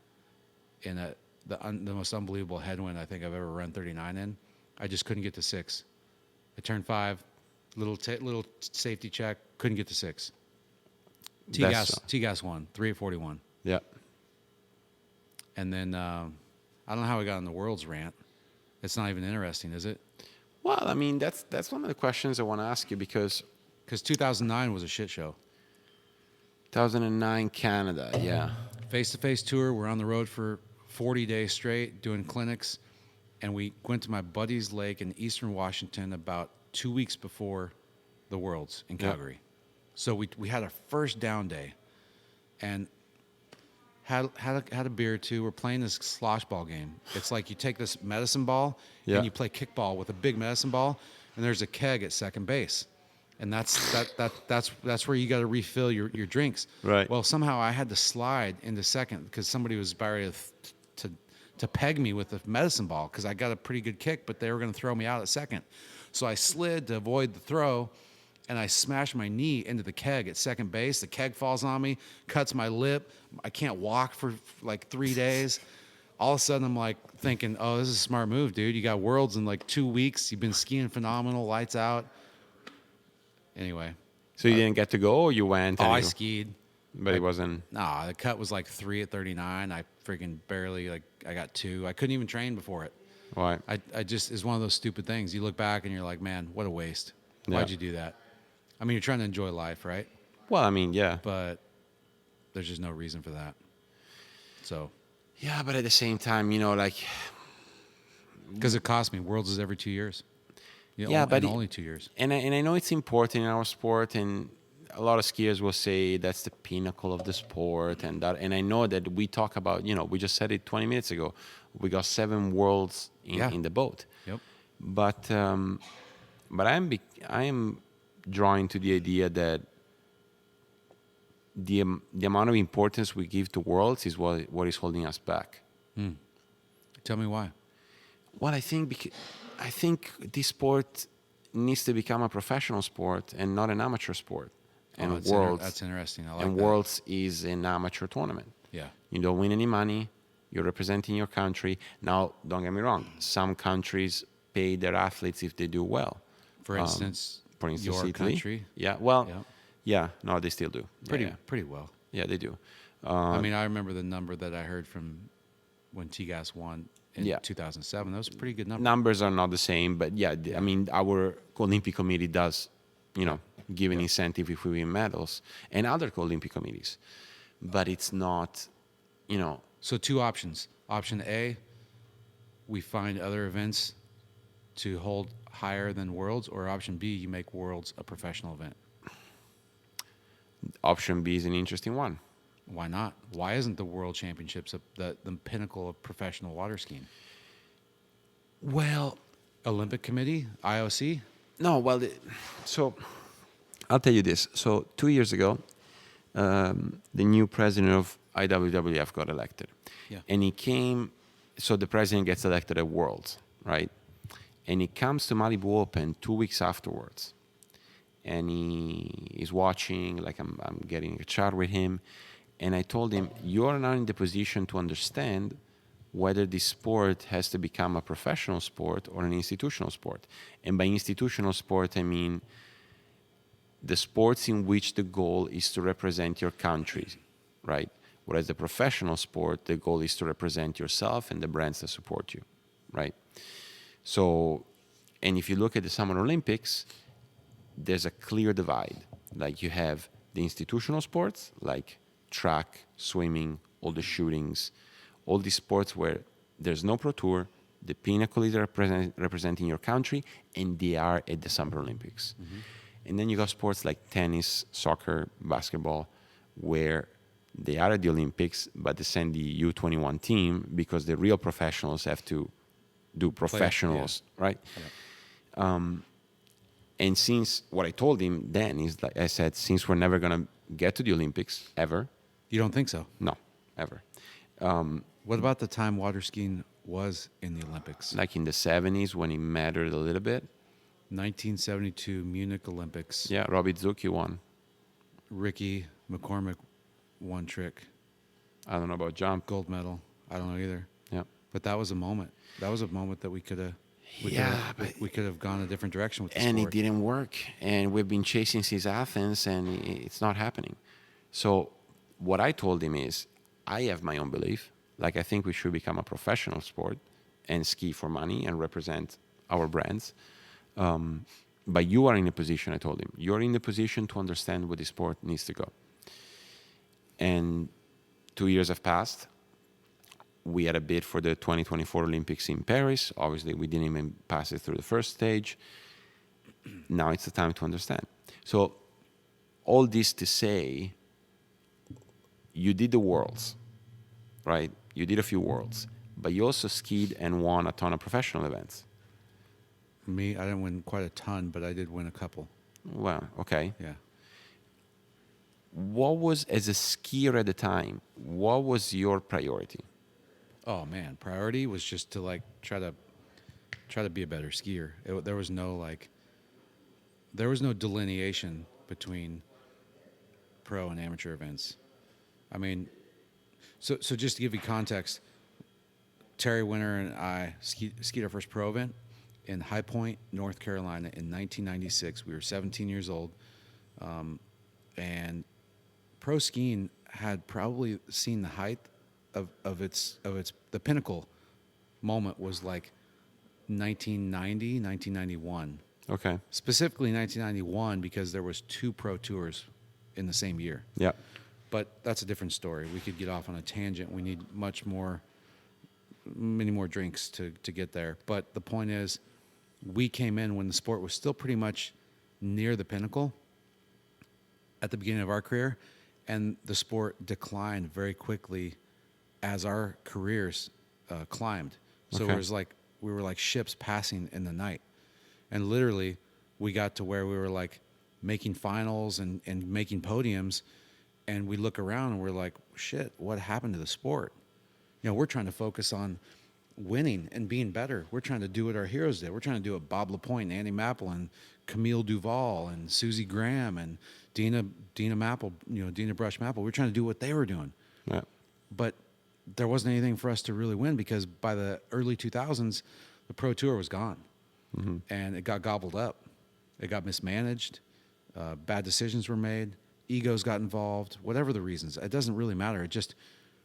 in the most unbelievable headwind I think I've ever run 39 in. I just couldn't get to 6. I turned 5, little safety check, couldn't get to 6. T-gas won, 3 at 41. Yeah. And then I don't know how we got on the world's rant. It's not even interesting, is it? Well, I mean, that's one of the questions I want to ask you because 2009 was a shit show. 2009 Canada, yeah. Face-to-face tour. We're on the road for 40 days straight doing clinics. And we went to my buddy's lake in eastern Washington about 2 weeks before the Worlds in Calgary. So we had our first down day and had a beer or two. We're playing this slosh ball game. It's like you take this medicine ball and you play kickball with a big medicine ball, and there's a keg at second base. And that's where you got to refill your drinks. Right. Well, somehow I had to slide into second because somebody was about ready to peg me with the medicine ball because I got a pretty good kick, but they were going to throw me out at second. So I slid to avoid the throw, and I smashed my knee into the keg at second base. The keg falls on me, cuts my lip. I can't walk for like 3 days. All of a sudden, I'm like thinking, oh, this is a smart move, dude. You got Worlds in like 2 weeks. You've been skiing phenomenal, lights out. Anyway. So you didn't get to go, or you went? I skied. But it wasn't. Nah, the cut was like 3 at 39. I freaking barely, I got 2. I couldn't even train before it. Why? I just, it's one of those stupid things. You look back and you're like, man, what a waste. Why'd you do that? I mean, you're trying to enjoy life, right? Well, I mean, yeah. But there's just no reason for that. So. Yeah, but at the same time, like. Because it cost me. Worlds is every 2 years. But only 2 years. And I know it's important in our sport, and a lot of skiers will say that's the pinnacle of the sport, and that. And I know that we talk about, we just said it 20 minutes ago. We got 7 worlds in the boat. Yep. But I am drawing to the idea that the amount of importance we give to worlds is what is holding us back. Tell me why. Well, I think this sport needs to become a professional sport and not an amateur sport. And that's interesting. I like that. Worlds is an amateur tournament. Yeah. You don't win any money. You're representing your country. Now, don't get me wrong. Some countries pay their athletes if they do well. For instance, your Italy. country. Yeah. Well. Yeah. No, they still do. Pretty well. Yeah, they do. I mean, I remember the number that I heard from when T-Gas won in 2007. That was a pretty good number. Numbers are not the same, but I mean, our Olympic committee does, give an incentive if we win medals, and other Olympic committees. But it's not, So 2 options. Option A, we find other events to hold higher than Worlds, or option B, you make Worlds a professional event. Option B is an interesting one. Why not? Why isn't the World Championships the pinnacle of professional water skiing? Well, Olympic Committee, IOC? No, well, so I'll tell you this. So 2 years ago, the new president of IWWF got elected. Yeah. And he came, so the president gets elected at Worlds, right? And he comes to Malibu Open 2 weeks afterwards. And he is watching, like I'm getting a chat with him. And I told him, you're not in the position to understand whether this sport has to become a professional sport or an institutional sport. And by institutional sport, I mean the sports in which the goal is to represent your country, right? Whereas the professional sport, the goal is to represent yourself and the brands that support you, right? So, and if you look at the Summer Olympics, there's a clear divide. Like you have the institutional sports, like track, swimming, all the shootings, all these sports where there's no pro tour, the pinnacle is representing your country, and they are at the Summer Olympics. Mm-hmm. And then you got sports like tennis, soccer, basketball, where they are at the Olympics, but they send the U21 team because the real professionals have to do professionals, right? Yeah. And since what I told him then is, like I said, since we're never going to get to the Olympics ever. You don't think so? No, ever. What about the time water skiing was in the Olympics? Like in the 70s when it mattered a little bit. 1972 Munich Olympics. Yeah, Robbie Zucchi won. Ricky McCormick won trick. I don't know about jump. Gold medal. I don't know either. Yeah. But that was a moment. That was a moment that we could have. Yeah, but we could have gone a different direction with the and it sport. didn't work, and we've been chasing since Athens, and it's not happening. So what I told him is, I have my own belief. Like, I think we should become a professional sport and ski for money and represent our brands. But you are in a position, I told him, you're in the position to understand where the sport needs to go. And 2 years have passed. We had a bid for the 2024 Olympics in Paris. Obviously, we didn't even pass it through the first stage. Now it's the time to understand. So all this to say, you did the Worlds, right? You did a few Worlds, but you also skied and won a ton of professional events. Me, I didn't win quite a ton, but I did win a couple. Well, okay. Yeah. What was, as a skier at the time, what was your priority? Oh man, priority was just to like try to be a better skier. There was no delineation between pro and amateur events. I mean, so just to give you context, Terry Winter and I skied our first pro event in High Point, North Carolina in 1996. We were 17 years old, and pro skiing had probably seen the height of its the pinnacle moment was like 1990, 1991. Okay. Specifically 1991 because there was 2 pro tours in the same year. Yeah. But that's a different story. We could get off on a tangent. We need many more drinks to get there. But the point is, we came in when the sport was still pretty much near the pinnacle at the beginning of our career, and the sport declined very quickly as our careers climbed. So Okay. it was like we were like ships passing in the night, and literally we got to where we were like making finals and making podiums, and we look around and we're like, shit, what happened to the sport? You know, we're trying to focus on winning and being better. We're trying to do what our heroes did. We're trying to do what Bob Lapointe and Andy Mapple and Camille Duval and Susie Graham and Dina Mapple, Dina Brush Mapple. We're trying to do what they were doing. Yeah. But there wasn't anything for us to really win because by the early 2000s, the Pro Tour was gone. Mm-hmm. And it got gobbled up. It got mismanaged. Bad decisions were made. Egos got involved. Whatever the reasons, it doesn't really matter. It just,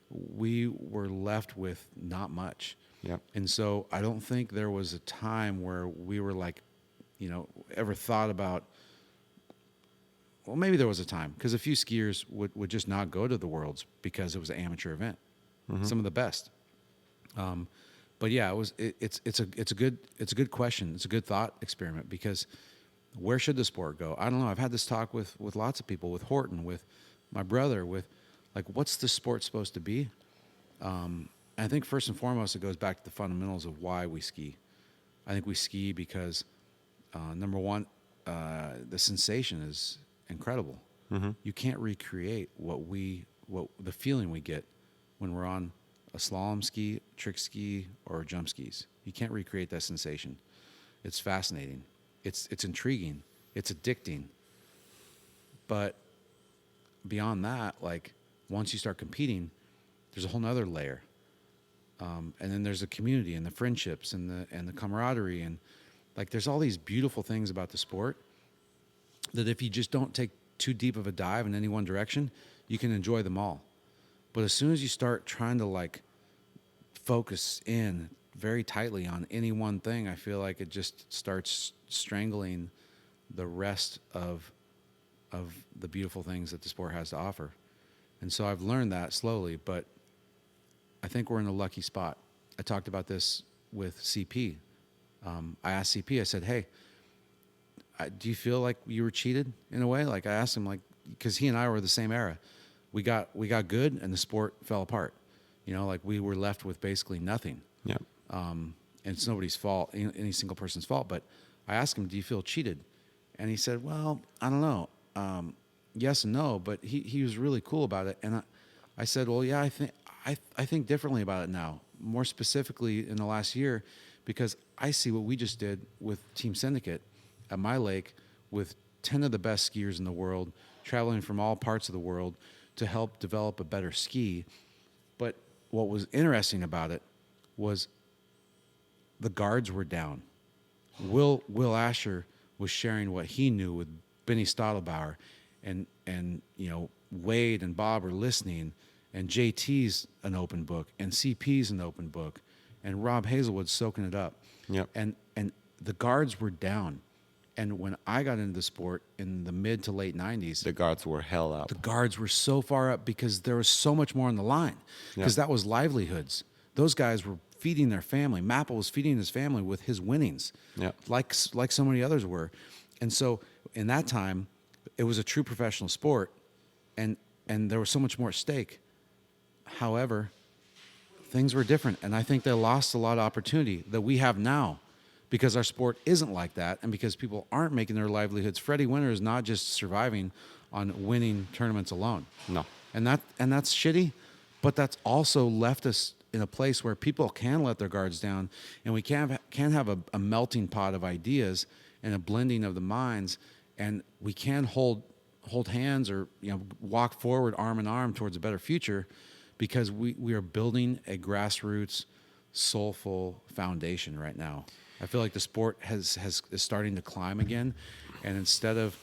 we were left with not much. Yep. And so I don't think there was a time where we were like, ever thought about, well, maybe there was a time because a few skiers would just not go to the Worlds because it was an amateur event. Mm-hmm. Some of the best. But yeah, it's a good question. It's a good thought experiment because where should the sport go? I don't know. I've had this talk with lots of people, with Horton, with my brother, with like, what's the sport supposed to be? I think first and foremost, it goes back to the fundamentals of why we ski. I think we ski because, number one, the sensation is incredible. Mm-hmm. You can't recreate what the feeling we get when we're on a slalom ski, trick ski, or jump skis. You can't recreate that sensation. It's fascinating. It's intriguing. It's addicting. But beyond that, like once you start competing, there's a whole nother layer. And then there's the community and the friendships and the camaraderie and like there's all these beautiful things about the sport that if you just don't take too deep of a dive in any one direction, you can enjoy them all. But as soon as you start trying to like focus in very tightly on any one thing, I feel like it just starts strangling the rest of the beautiful things that the sport has to offer. And so I've learned that slowly, but I think we're in a lucky spot. I talked about this with CP. I asked CP, I said, hey, do you feel like you were cheated in a way? Like I asked him, like, because he and I were the same era. We got good and the sport fell apart. Like we were left with basically nothing. Yeah. And it's nobody's fault, any single person's fault. But I asked him, do you feel cheated? And he said, well, I don't know. Yes and no, but he was really cool about it. And I said, well, yeah, I think differently about it now, more specifically in the last year, because I see what we just did with Team Syndicate at my lake with 10 of the best skiers in the world, traveling from all parts of the world to help develop a better ski. But what was interesting about it was the guards were down. Will Asher was sharing what he knew with Benny Stottlebauer, and Wade and Bob are listening, and JT's an open book, and CP's an open book, and Rob Hazelwood's soaking it up. Yep. And the guards were down. And when I got into the sport in the mid to late 90s, The guards were hell up. the guards were so far up because there was so much more on the line, because that was livelihoods. Those guys were feeding their family. Mapple was feeding his family with his winnings, like so many others were. And so in that time, it was a true professional sport, and there was so much more at stake. However, things were different, and I think they lost a lot of opportunity that we have now, because our sport isn't like that, and because people aren't making their livelihoods. Freddie Winter is not just surviving on winning tournaments alone. No. And that's shitty, but that's also left us in a place where people can let their guards down, and we can have a melting pot of ideas and a blending of the minds, and we can hold hands, or walk forward arm in arm towards a better future, because we are building a grassroots, soulful foundation right now. I feel like the sport is starting to climb again, and instead of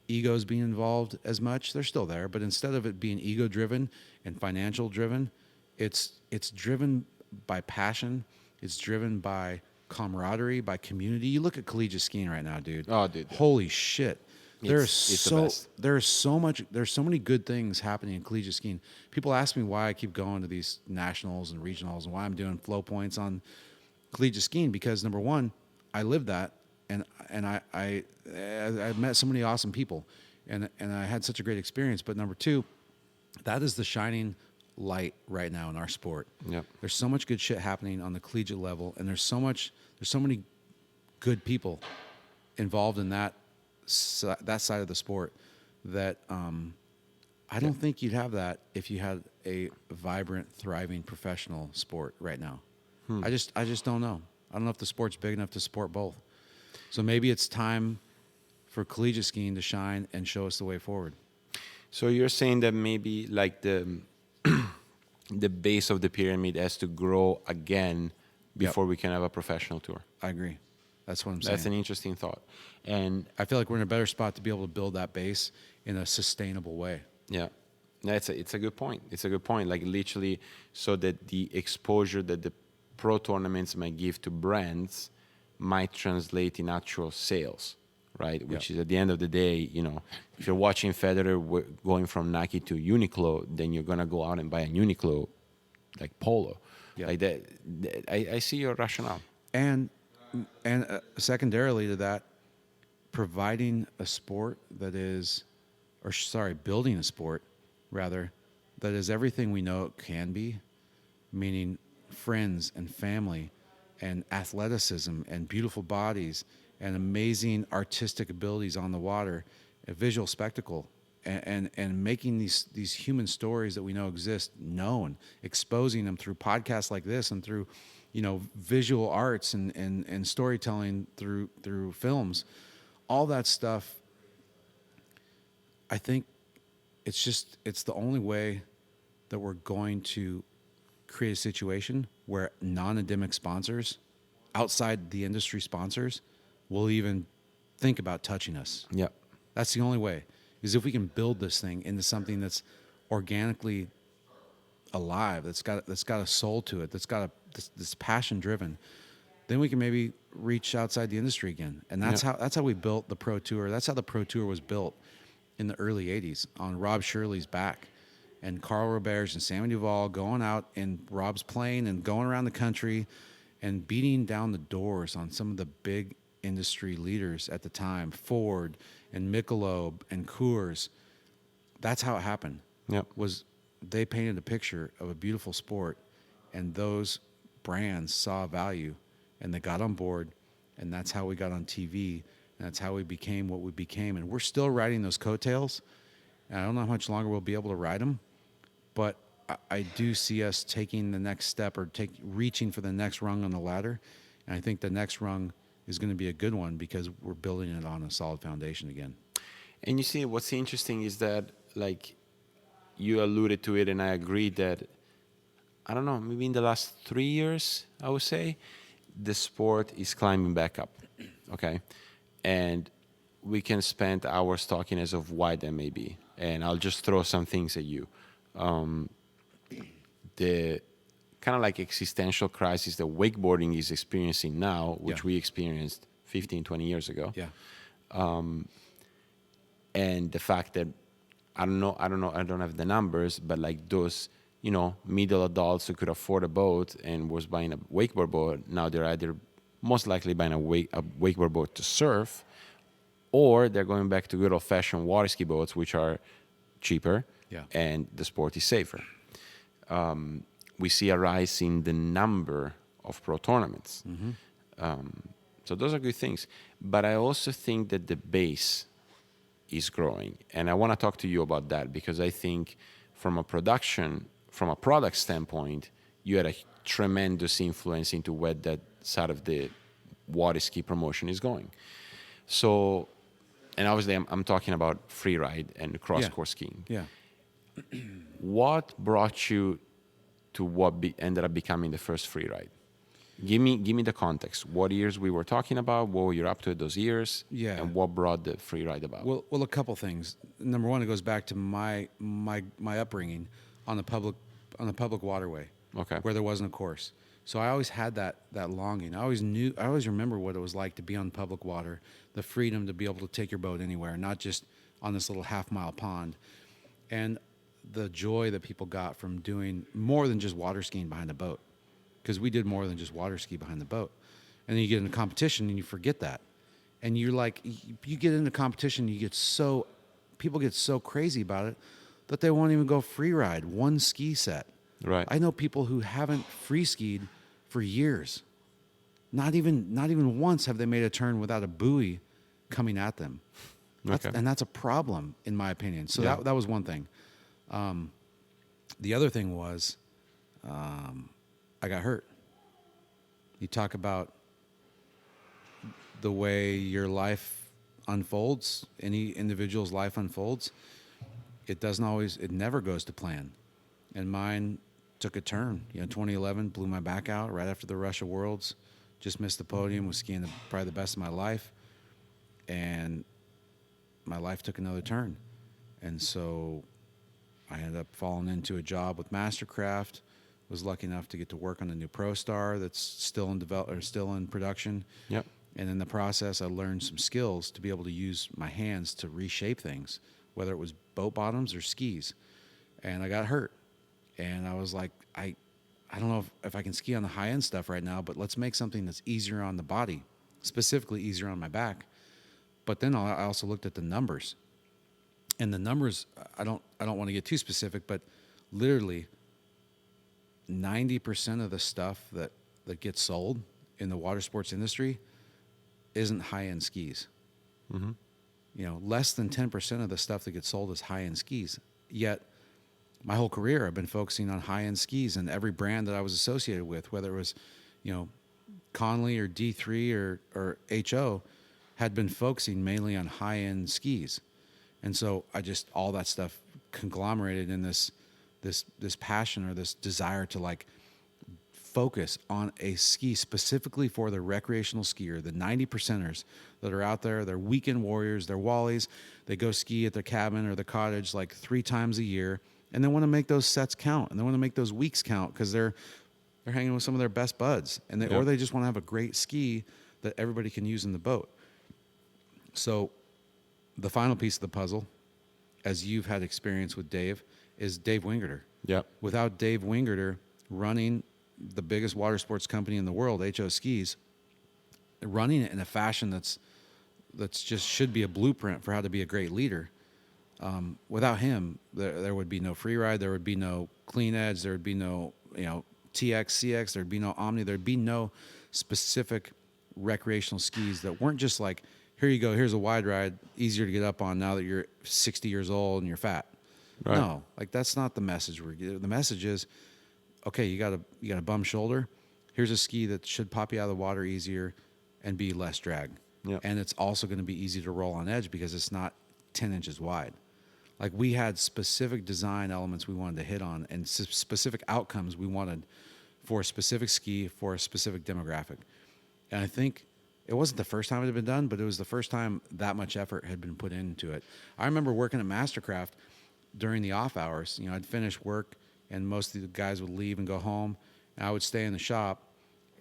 egos being involved as much, they're still there, but instead of it being ego driven and financial driven, it's driven by passion, it's driven by camaraderie, by community. You look at collegiate skiing right now, dude. Oh, dude. Holy shit. It's the best. There's so many good things happening in collegiate skiing. People ask me why I keep going to these nationals and regionals, and why I'm doing flow points on collegiate skiing, because number one, I lived that, and I met so many awesome people, and I had such a great experience. But number two, that is the shining light right now in our sport. Yep. There's so much good shit happening on the collegiate level, and there's so many good people involved in that side of the sport, that I don't think you'd have that if you had a vibrant, thriving professional sport right now. I just don't know. I don't know if the sport's big enough to support both. So maybe it's time for collegiate skiing to shine and show us the way forward. So you're saying that maybe like the the base of the pyramid has to grow again before we can have a professional tour. I agree. That's what I'm saying. That's an interesting thought. And I feel like we're in a better spot to be able to build that base in a sustainable way. yeah, it's a good point. It's a good point. Like literally, so that the exposure that the pro tournaments might give to brands might translate in actual sales, right? Which is at the end of the day, if you're watching Federer going from Nike to Uniqlo, then you're gonna go out and buy a Uniqlo like polo. Like that. I see your rationale. And secondarily to that, providing a sport that is, building a sport rather, that is everything we know it can be, meaning friends and family and athleticism and beautiful bodies and amazing artistic abilities on the water, a visual spectacle, and making these human stories that we know exist known, exposing them through podcasts like this and through visual arts and storytelling through films. All that stuff, I think it's the only way that we're going to create a situation where non-endemic sponsors, outside the industry sponsors, will even think about touching us. Yeah. That's the only way, is if we can build this thing into something that's organically alive, that's got a soul to it, that's got this passion driven, then we can maybe reach outside the industry again. And that's how we built the Pro Tour. That's how the Pro Tour was built in the early 80s on Rob Shirley's back. And Carl Roberge and Sammy Duvall going out in Rob's plane and going around the country and beating down the doors on some of the big industry leaders at the time, Ford and Michelob and Coors. That's how it happened. Yep. Was they painted a picture of a beautiful sport, and those brands saw value, and they got on board, and that's how we got on TV, and that's how we became what we became. And we're still riding those coattails, and I don't know how much longer we'll be able to ride them, but I do see us taking the next step, or reaching for the next rung on the ladder. And I think the next rung is going to be a good one, because we're building it on a solid foundation again. And you see, what's interesting is that, like, you alluded to it, and I agree that, I don't know, maybe in the last 3 years, I would say, the sport is climbing back up, okay? And we can spend hours talking as of why that may be. And I'll just throw some things at you. The kind of like existential crisis that wakeboarding is experiencing now, which Yeah. we experienced 15, 20 years ago. Yeah. And the fact that I don't have the numbers, but like those, middle adults who could afford a boat and was buying a wakeboard boat, now they're either most likely buying a wakeboard boat to surf, or they're going back to good old fashioned water ski boats, which are cheaper, Yeah. and the sport is safer. We see a rise in the number of pro tournaments. So those are good things. But I also think that the base is growing. And I want to talk to you about that, because I think from a product standpoint, you had a tremendous influence into where that side of the water ski promotion is going. So, and obviously I'm talking about freeride and cross-course skiing. Yeah. What brought you to what ended up becoming the first freeride? Give me the context. What years we were talking about? What were you up to at those years? Yeah. And what brought the freeride about? Well, a couple things. Number one, it goes back to my upbringing on the public waterway. Okay. Where there wasn't a course. So I always had that longing. I always remember what it was like to be on public water, the freedom to be able to take your boat anywhere, not just on this little half-mile pond. And the joy that people got from doing more than just water skiing behind a boat, because we did more than just water ski behind the boat. And then you get into competition and you forget that. And you're like, you get into competition, people get so crazy about it that they won't even go free ride one ski set. Right. I know people who haven't free skied for years. Not even once have they made a turn without a buoy coming at them. Okay. And that's a problem, in my opinion. So Yeah. that was one thing. The other thing was, I got hurt. You talk about the way your life unfolds, any individual's life unfolds. It never goes to plan. And mine took a turn. 2011, blew my back out right after the Russia Worlds. Just missed the podium, was skiing probably the best of my life. And my life took another turn. And so I ended up falling into a job with MasterCraft. Was lucky enough to get to work on a new Pro Star that's still in production. Yep. And in the process, I learned some skills to be able to use my hands to reshape things, whether it was boat bottoms or skis. And I got hurt. And I was like, I don't know if I can ski on the high-end stuff right now, but let's make something that's easier on the body, specifically easier on my back. But then I also looked at the numbers. And the numbers, I don't want to get too specific, but literally 90% of the stuff that gets sold in the water sports industry isn't high-end skis. Mm-hmm. Less than 10% of the stuff that gets sold is high-end skis. Yet my whole career, I've been focusing on high-end skis, and every brand that I was associated with, whether it was, Conley or D3 or HO, had been focusing mainly on high-end skis. And so all that stuff conglomerated in this passion or this desire to like focus on a ski specifically for the recreational skier, the 90%ers that are out there. They're weekend warriors, they're wallies. They go ski at their cabin or the cottage like 3 times a year, and they want to make those sets count, and they want to make those weeks count because they're hanging with some of their best buds, and or they just want to have a great ski that everybody can use in the boat. So the final piece of the puzzle, as you've had experience with Dave, is Dave Wingerter. Yep. Without Dave Wingerter running the biggest water sports company in the world, HO Skis, running it in a fashion that's just should be a blueprint for how to be a great leader. Without him, there would be no freeride, there would be no clean edge, there would be no TX, CX, there'd be no Omni, there'd be no specific recreational skis that weren't just like, here you go, here's a wide ride, easier to get up on now that you're 60 years old and you're fat. Right. No, like that's not the message we're getting. The message is, okay, you got a bum shoulder. Here's a ski that should pop you out of the water easier and be less drag. Yep. And it's also going to be easy to roll on edge because it's not 10 inches wide. Like we had specific design elements we wanted to hit on and specific outcomes we wanted for a specific ski for a specific demographic. And I think it wasn't the first time it had been done, but it was the first time that much effort had been put into it. I remember working at MasterCraft during the off hours. You know, I'd finish work and most of the guys would leave and go home. And I would stay in the shop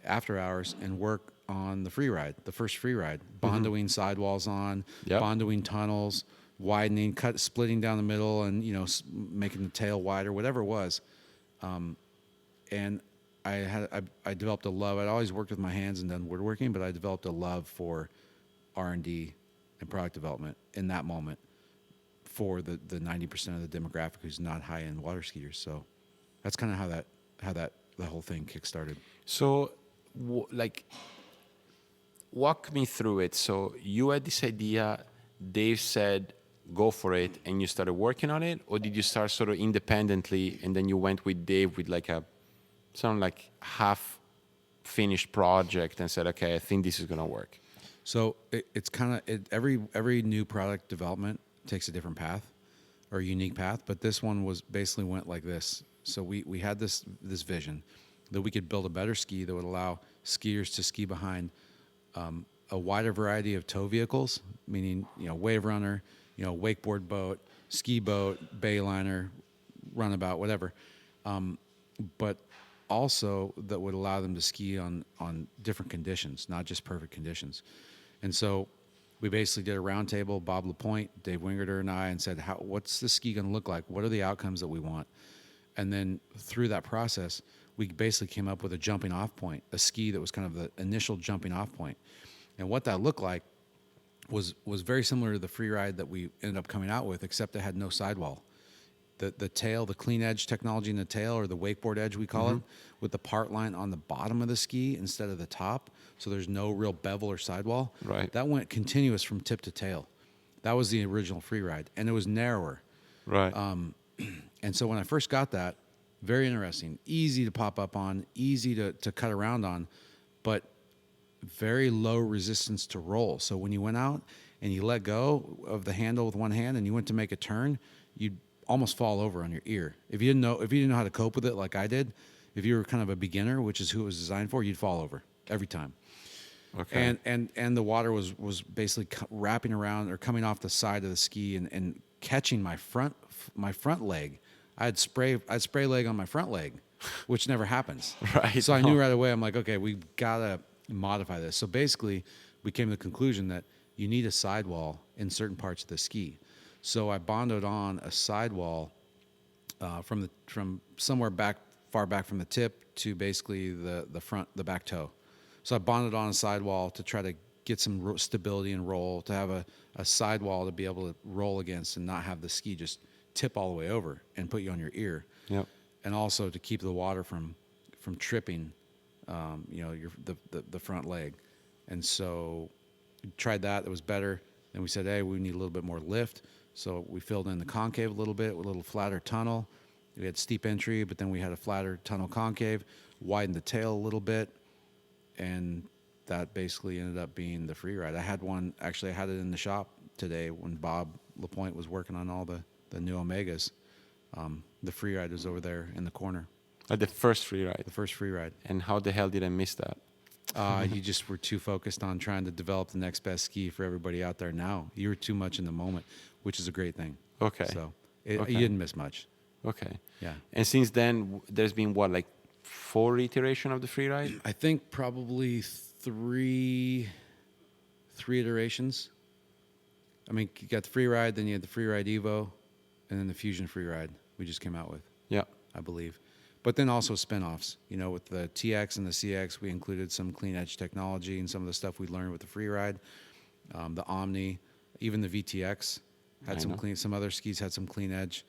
after hours and work on the Freeride, the first Freeride, bondoing sidewalls on, Yep. bondoing tunnels, widening, splitting down the middle, and you know, making the tail wider, whatever it was. And I developed a love. I'd always worked with my hands and done woodworking, but I developed a love for R&D and product development in that moment for the 90% of the demographic who's not high-end water skiers. So that's kind of how the whole thing kick-started. So, like, walk me through it. So you had this idea, Dave said, go for it, and you started working on it? Or did you start sort of independently, and then you went with Dave with like like half-finished project and said, okay, I think this is going to work? So it's kind of every new product development takes a different path or a unique path, but this one was basically went like this. So we had this vision that we could build a better ski that would allow skiers to ski behind a wider variety of tow vehicles, meaning, you know, wave runner, you know, wakeboard boat, ski boat, bayliner, runabout, whatever. But also that would allow them to ski on different conditions, not just perfect conditions. And so we basically did a roundtable, Bob LaPointe, Dave Wingerter, and I, and said, what's the ski going to look like? What are the outcomes that we want? And then through that process, we basically came up with a jumping off point, a ski that was kind of the initial jumping off point. And what that looked like was very similar to the Freeride that we ended up coming out with, except it had no sidewall. The tail, the clean edge technology in the tail, or the wakeboard edge we call it, with the part line on the bottom of the ski instead of the top, so there's no real bevel or sidewall. Right. That went continuous from tip to tail. That was the original Freeride, and it was narrower. Right. And so when I first got that, very interesting, easy to pop up on, easy to cut around on, but very low resistance to roll. So when you went out and you let go of the handle with one hand and you went to make a turn, you'd almost fall over on your ear. If you didn't know how to cope with it like I did, if you were kind of a beginner, which is who it was designed for, you'd fall over every time. Okay. And the water was basically wrapping around or coming off the side of the ski and catching my front leg. I'd spray leg on my front leg, which never happens. Right. So I knew right away, I'm like, okay, we gotta modify this. So basically we came to the conclusion that you need a sidewall in certain parts of the ski. So I bonded on a sidewall from somewhere far back from the tip to basically the back toe. So I bonded on a sidewall to try to get some stability and roll, to have a sidewall to be able to roll against and not have the ski just tip all the way over and put you on your ear. Yep. And also to keep the water from tripping, the front leg. And so we tried that. It was better. Then we said, hey, we need a little bit more lift. So we filled in the concave a little bit with a little flatter tunnel. We had steep entry, but then we had a flatter tunnel concave, widened the tail a little bit, and that basically ended up being the Freeride. I had it in the shop today when Bob LaPointe was working on all the new Omegas. The Freeride was over there in the corner. The first Freeride. The first Freeride. And how the hell did I miss that? You just were too focused on trying to develop the next best ski for everybody out there now. You were too much in the moment, which is a great thing. Okay. So Okay. you didn't miss much. Okay. Yeah. And since then, there's been what, like 4 iteration of the Freeride? I think probably three iterations. I mean, you got the Freeride, then you had the Freeride Evo, and then the Fusion Freeride we just came out with. Yeah. I believe. But then also spin-offs. You know, with the TX and the CX, we included some clean edge technology and some of the stuff we learned with the Freeride. The Omni, even the VTX had some other skis had some clean edge,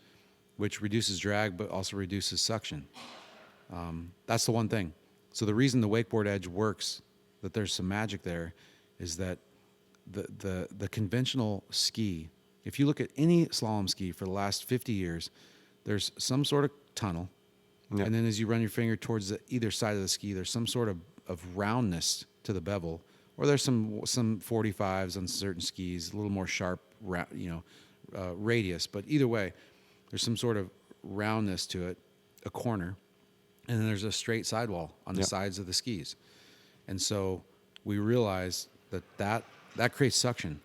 which reduces drag but also reduces suction. That's the one thing. So the reason the wakeboard edge works, that there's some magic there, is that the conventional ski, if you look at any slalom ski for the last 50 years, there's some sort of tunnel. Yeah. And then as you run your finger towards either side of the ski, there's some sort of roundness to the bevel, or there's some 45s on certain skis, a little more sharp, radius. But either way, there's some sort of roundness to it, a corner, and then there's a straight sidewall on the sides of the skis. And so we realized that creates suction.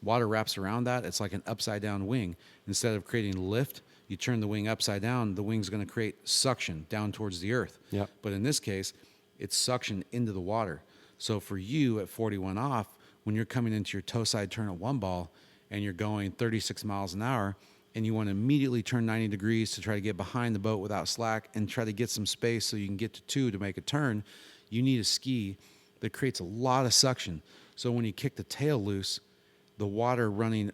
Water wraps around that. It's like an upside down wing. Instead of creating lift, you turn the wing upside down, the wing's going to create suction down towards the earth. Yep. But in this case, it's suction into the water. So for you at 41 off, when you're coming into your toe side turn at one ball and you're going 36 miles an hour and you want to immediately turn 90 degrees to try to get behind the boat without slack and try to get some space so you can get to two to make a turn, you need a ski that creates a lot of suction. So when you kick the tail loose, the water running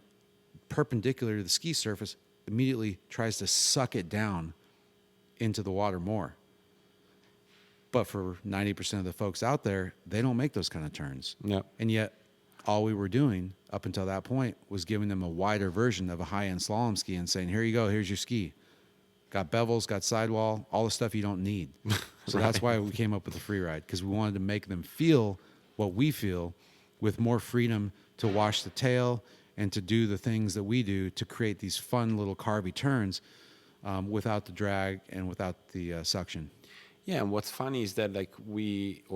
perpendicular to the ski surface immediately tries to suck it down into the water more. But for 90% of the folks out there, they don't make those kind of turns. Yep. And yet, all we were doing up until that point was giving them a wider version of a high-end slalom ski and saying, here you go, here's your ski. Got bevels, got sidewall, all the stuff you don't need. So Right. that's why we came up with the Freeride, because we wanted to make them feel what we feel with more freedom to wash the tail and to do the things that we do to create these fun little carby turns without the drag and without the suction. Yeah, and what's funny is that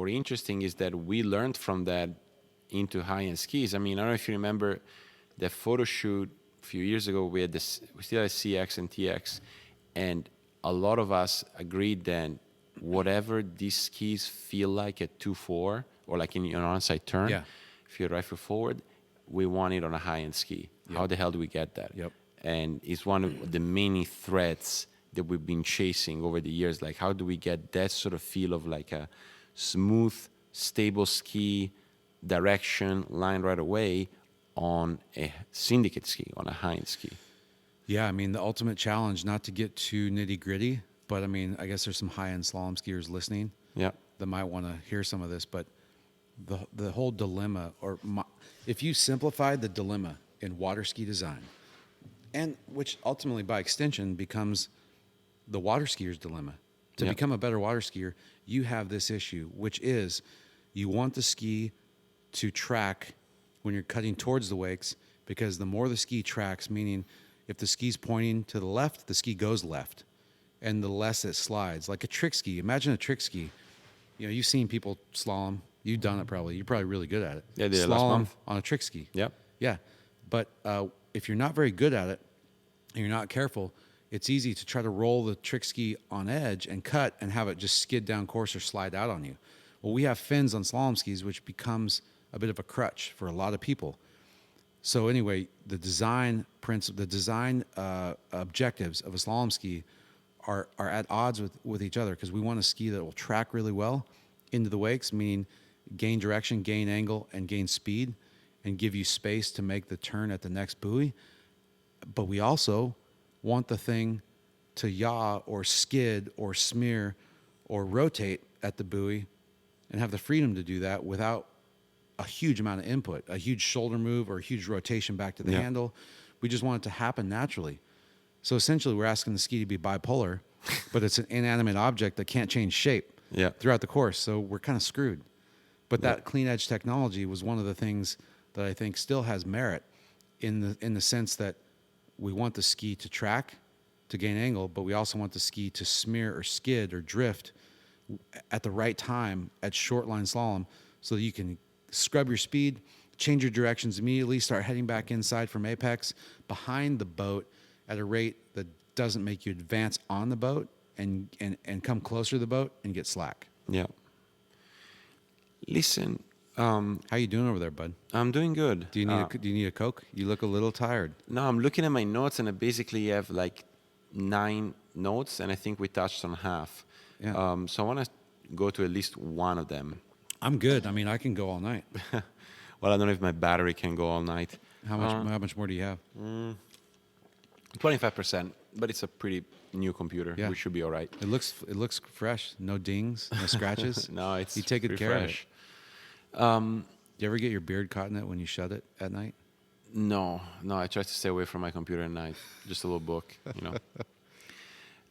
interesting is that we learned from that into high-end skis. I mean, I don't know if you remember the photo shoot a few years ago. We still had CX and TX, and a lot of us agreed that whatever these skis feel like at 2.4 or like in an onside turn, Yeah. if you're right foot forward, we want it on a high-end ski. Yep. How the hell do we get that? Yep. And it's one of the many threads that we've been chasing over the years. Like, how do we get that sort of feel of like a smooth, stable ski, direction, line right away on a syndicate ski, on a high-end ski? Yeah, I mean, the ultimate challenge, not to get too nitty-gritty, but I mean, I guess there's some high-end slalom skiers listening Yeah. that might want to hear some of this, but the whole dilemma, if you simplified the dilemma in water ski design, and which ultimately by extension becomes the water skier's dilemma. To Yeah. become a better water skier, you have this issue, which is you want the ski to track when you're cutting towards the wakes, because the more the ski tracks, meaning if the ski's pointing to the left, the ski goes left, and the less it slides. Like a trick ski. Imagine a trick ski. You know, you've seen people slalom. You've done it probably. You're probably really good at it. Yeah, I did it slalom last month. on a trick ski. Yep. Yeah. But if you're not very good at it and you're not careful, it's easy to try to roll the trick ski on edge and cut and have it just skid down course or slide out on you. Well, we have fins on slalom skis, which becomes a bit of a crutch for a lot of people. So anyway, the design objectives of a slalom ski are at odds with each other, because we want a ski that will track really well into the wakes, meaning gain direction, gain angle, and gain speed, and give you space to make the turn at the next buoy. But we also want the thing to yaw or skid or smear or rotate at the buoy and have the freedom to do that without a huge amount of input, a huge shoulder move or a huge rotation back to the Yeah. handle. We just want it to happen naturally. So essentially we're asking the ski to be bipolar, but it's an inanimate object that can't change shape Yeah. throughout the course. So we're kind of screwed. But that clean edge technology was one of the things that I think still has merit in the sense that we want the ski to track, to gain angle, but we also want the ski to smear or skid or drift at the right time at short line slalom, so that you can scrub your speed, change your directions immediately, start heading back inside from apex behind the boat at a rate that doesn't make you advance on the boat and come closer to the boat and get slack. Yeah. Listen, How you doing over there, bud? I'm doing good. Do you need a Coke? You look a little tired. No, I'm looking at my notes, and I basically have like 9 notes, and I think we touched on half. Yeah. So I want to go to at least one of them. I'm good. I mean, I can go all night. Well, I don't know if my battery can go all night. How much more do you have? 25%, but it's a pretty new computer. Yeah. We should be all right. It looks fresh. No dings, no scratches. No, it's you take good pretty care fresh. of it. Do you ever get your beard caught in it when you shut it at night? No, I try to stay away from my computer at night. Just a little book, you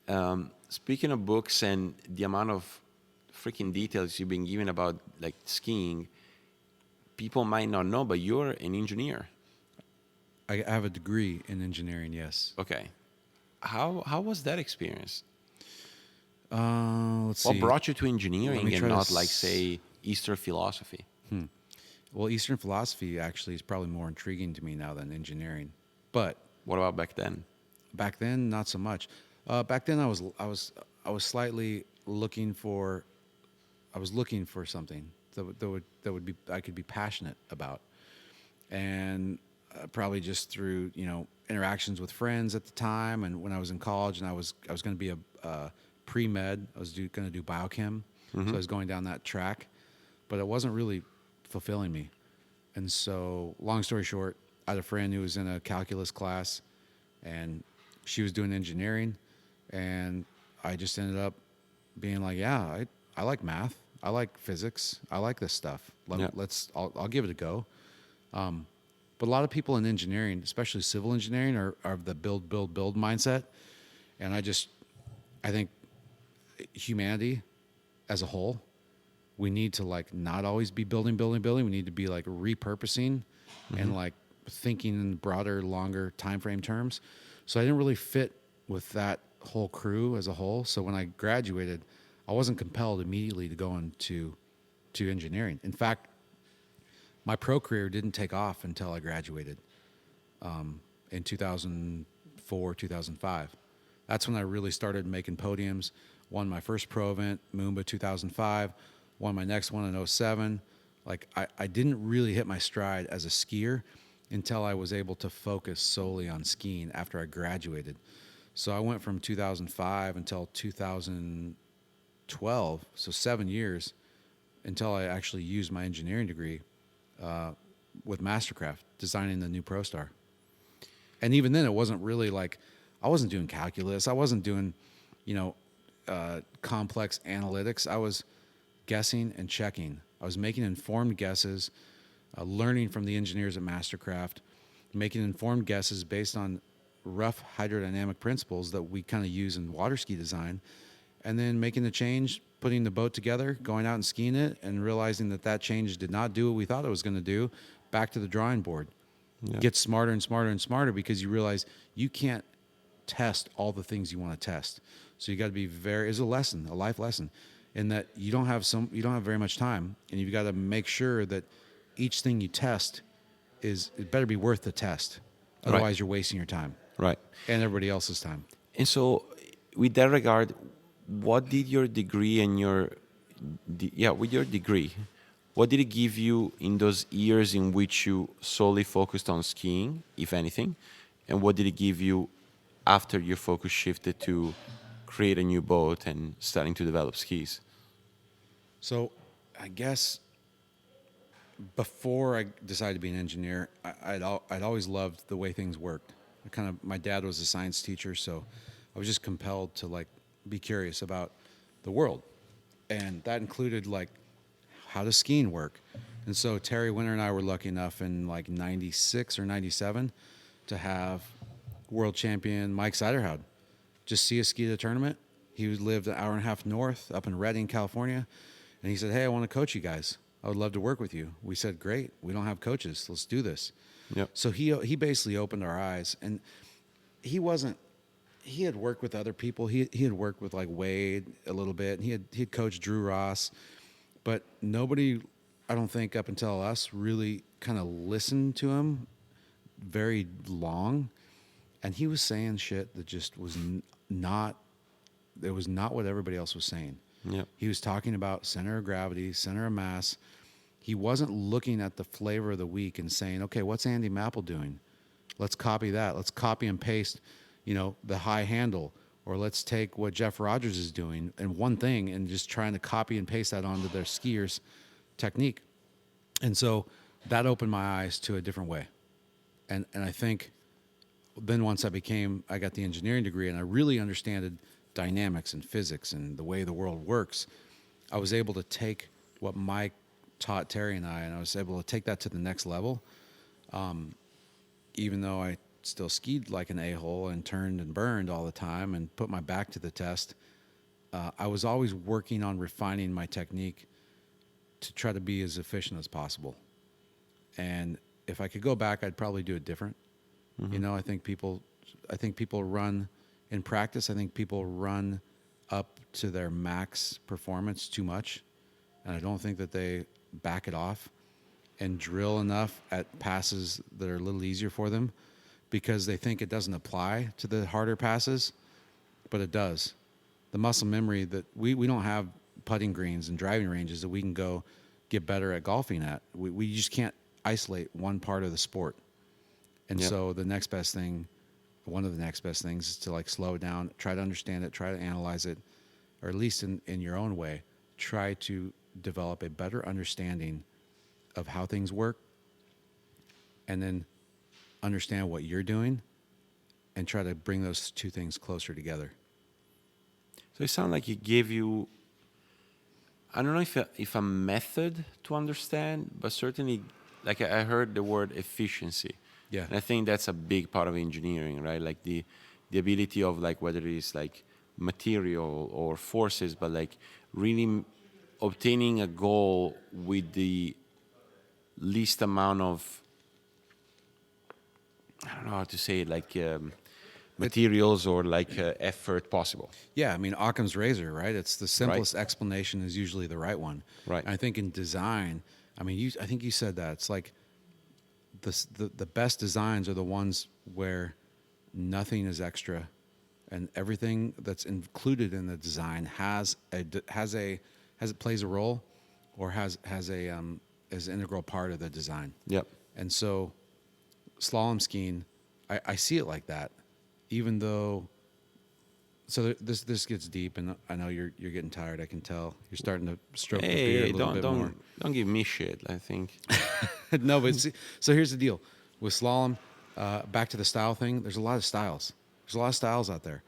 know. Speaking of books and the amount of freaking details you've been given about like skiing, people might not know, but you're an engineer. I have a degree in engineering. Yes. Okay. How was that experience? Let's see. What brought you to engineering Let me and try to not like say Eastern philosophy? Well, Eastern philosophy actually is probably more intriguing to me now than engineering. But What about back then? back then, not so much. Back then, I was slightly looking for. I was looking for something that would be I could be passionate about, and probably just through interactions with friends at the time, and when I was in college, and I was going to be a pre-med. I was going to do biochem, so I was going down that track, but it wasn't really fulfilling me. And so, long story short, I had a friend who was in a calculus class, and she was doing engineering, and I just ended up being like, yeah, I like math, I like physics, I like this stuff. Yeah. I'll give it a go. But a lot of people in engineering, especially civil engineering, are of the build mindset, and I think humanity as a whole, we need to like not always be building. We need to be like repurposing and like thinking in broader, longer time frame terms. So I didn't really fit with that whole crew as a whole. So when I graduated, I wasn't compelled immediately to go into engineering. In fact, my pro career didn't take off until I graduated in 2004, 2005. That's when I really started making podiums. Won my first pro event, Moomba 2005. Won my next one in 07. Like I didn't really hit my stride as a skier until I was able to focus solely on skiing after I graduated. So I went from 2005 until 2012, so 7 years, until I actually used my engineering degree with MasterCraft, designing the new Pro Star. And even then, it wasn't really like, I wasn't doing calculus. I wasn't doing, complex analytics. I was guessing and checking. I was making informed guesses, learning from the engineers at MasterCraft, making informed guesses based on rough hydrodynamic principles that we kind of use in water ski design, and then making the change, putting the boat together, going out and skiing it, and realizing that change did not do what we thought it was going to do. Back to the drawing board. Yeah. Get smarter and smarter and smarter, because you realize you can't test all the things you want to test. So you got to be it's a lesson, a life lesson, in that you don't have very much time, and you've got to make sure that each thing you test it better be worth the test. Otherwise, Right. You're wasting your time. Right. And everybody else's time. And so, with that regard, what did your degree and with your degree, what did it give you in those years in which you solely focused on skiing, if anything? And what did it give you after your focus shifted to create a new boat and starting to develop skis? So I guess before I decided to be an engineer, I'd always loved the way things worked. My dad was a science teacher, so I was just compelled to like be curious about the world. And that included like, how does skiing work? And so Terry Winter and I were lucky enough in like 96 or 97 to have world champion Mike Siderhoud just see us ski at a tournament. He lived an hour and a half north up in Redding, California. And he said, hey, I want to coach you guys. I would love to work with you. We said, great. We don't have coaches. Let's do this. Yep. So he basically opened our eyes. And he had worked with other people. He had worked with like Wade a little bit. And he had coached Drew Ross. But nobody, I don't think up until us, really kind of listened to him very long. And he was saying shit that just was not what everybody else was saying. Yep. He was talking about center of gravity, center of mass. He wasn't looking at the flavor of the week and saying, okay, what's Andy Mapple doing? Let's copy that. Let's copy and paste, the high handle. Or let's take what Jeff Rogers is doing and one thing and just trying to copy and paste that onto their skiers' technique. And so that opened my eyes to a different way. And I think then once I got the engineering degree and I really understood dynamics and physics and the way the world works, I was able to take what Mike taught Terry and I was able to take that to the next level. Even though I still skied like an a-hole and turned and burned all the time and put my back to the test, I was always working on refining my technique to try to be as efficient as possible. And if I could go back, I'd probably do it different. Mm-hmm. I think people run in practice. I think people run up to their max performance too much, and I don't think that they back it off. and drill enough at passes that are a little easier for them because they think it doesn't apply to the harder passes, but it does. The muscle memory that we don't have putting greens and driving ranges that we can go get better at golfing at. We just can't isolate one part of the sport. And Yep. so the next best thing, one of the next best things is to like slow it down, try to understand it, try to analyze it, or at least in your own way, try to develop a better understanding of how things work, and then understand what you're doing and try to bring those two things closer together. So it sounds like it gave you, I don't know if a method to understand, but certainly, like I heard the word efficiency. Yeah. And I think that's a big part of engineering, right? Like the ability of like whether it's like material or forces, but like really obtaining a goal with the least amount of, I don't know how to say it, like materials or like effort possible. Yeah, I mean Occam's razor, right? It's the simplest explanation is usually the right one. Right. And I think in design, I mean, I think you said that it's like the best designs are the ones where nothing is extra, and everything that's included in the design plays a role, or has is an integral part of the design. Yep. And so, slalom skiing, I see it like that, even though. So this gets deep, and I know you're getting tired. I can tell you're starting to stroke the beard a little bit more. Don't give me shit. I think. No, but see, so here's the deal with slalom. Back to the style thing. There's a lot of styles. There's a lot of styles out there,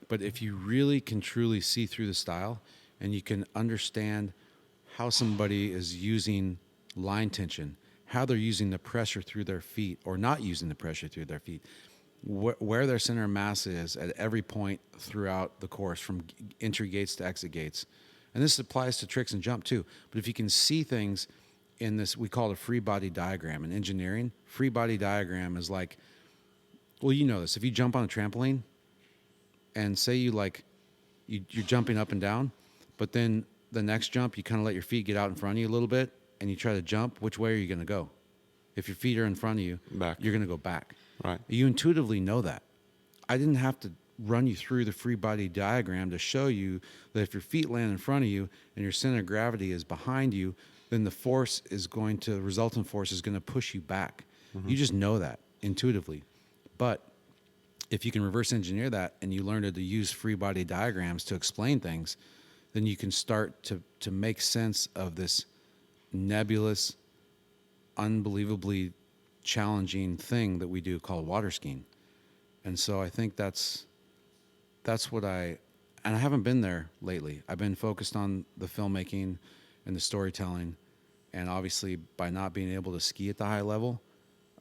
but if you really can truly see through the style, and you can understand how somebody is using line tension, how they're using the pressure through their feet or not using the pressure through their feet, where their center of mass is at every point throughout the course, from entry gates to exit gates. And this applies to tricks and jump too. But if you can see things in this, we call it a free body diagram in engineering. Free body diagram is like, well, you know this. If you jump on a trampoline and say you're jumping up and down, but then the next jump, you kind of let your feet get out in front of you a little bit and you try to jump, which way are you going to go? If your feet are in front of you, Back. You're going to go back. Right. You intuitively know that. I didn't have to run you through the free body diagram to show you that if your feet land in front of you and your center of gravity is behind you, then the resultant force is going to push you back. Mm-hmm. You just know that intuitively. But if you can reverse engineer that and you learn to use free body diagrams to explain things, then you can start to make sense of this nebulous, unbelievably challenging thing that we do called water skiing. And so I think that's what and I haven't been there lately. I've been focused on the filmmaking and the storytelling, and obviously by not being able to ski at the high level,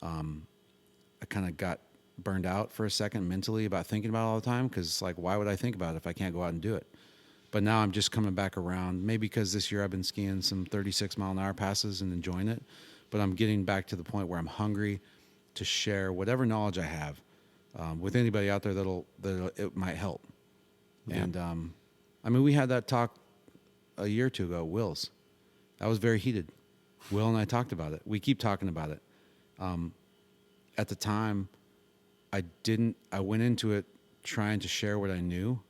I kind of got burned out for a second mentally about thinking about it all the time, because it's like, why would I think about it if I can't go out and do it? But now I'm just coming back around, maybe because this year I've been skiing some 36-mile-an-hour passes and enjoying it, but I'm getting back to the point where I'm hungry to share whatever knowledge I have with anybody out there that it might help. Yeah. And I mean, we had that talk a year or two ago, Will's. That was very heated. Will and I talked about it. We keep talking about it. At the time, I went into it trying to share what I knew.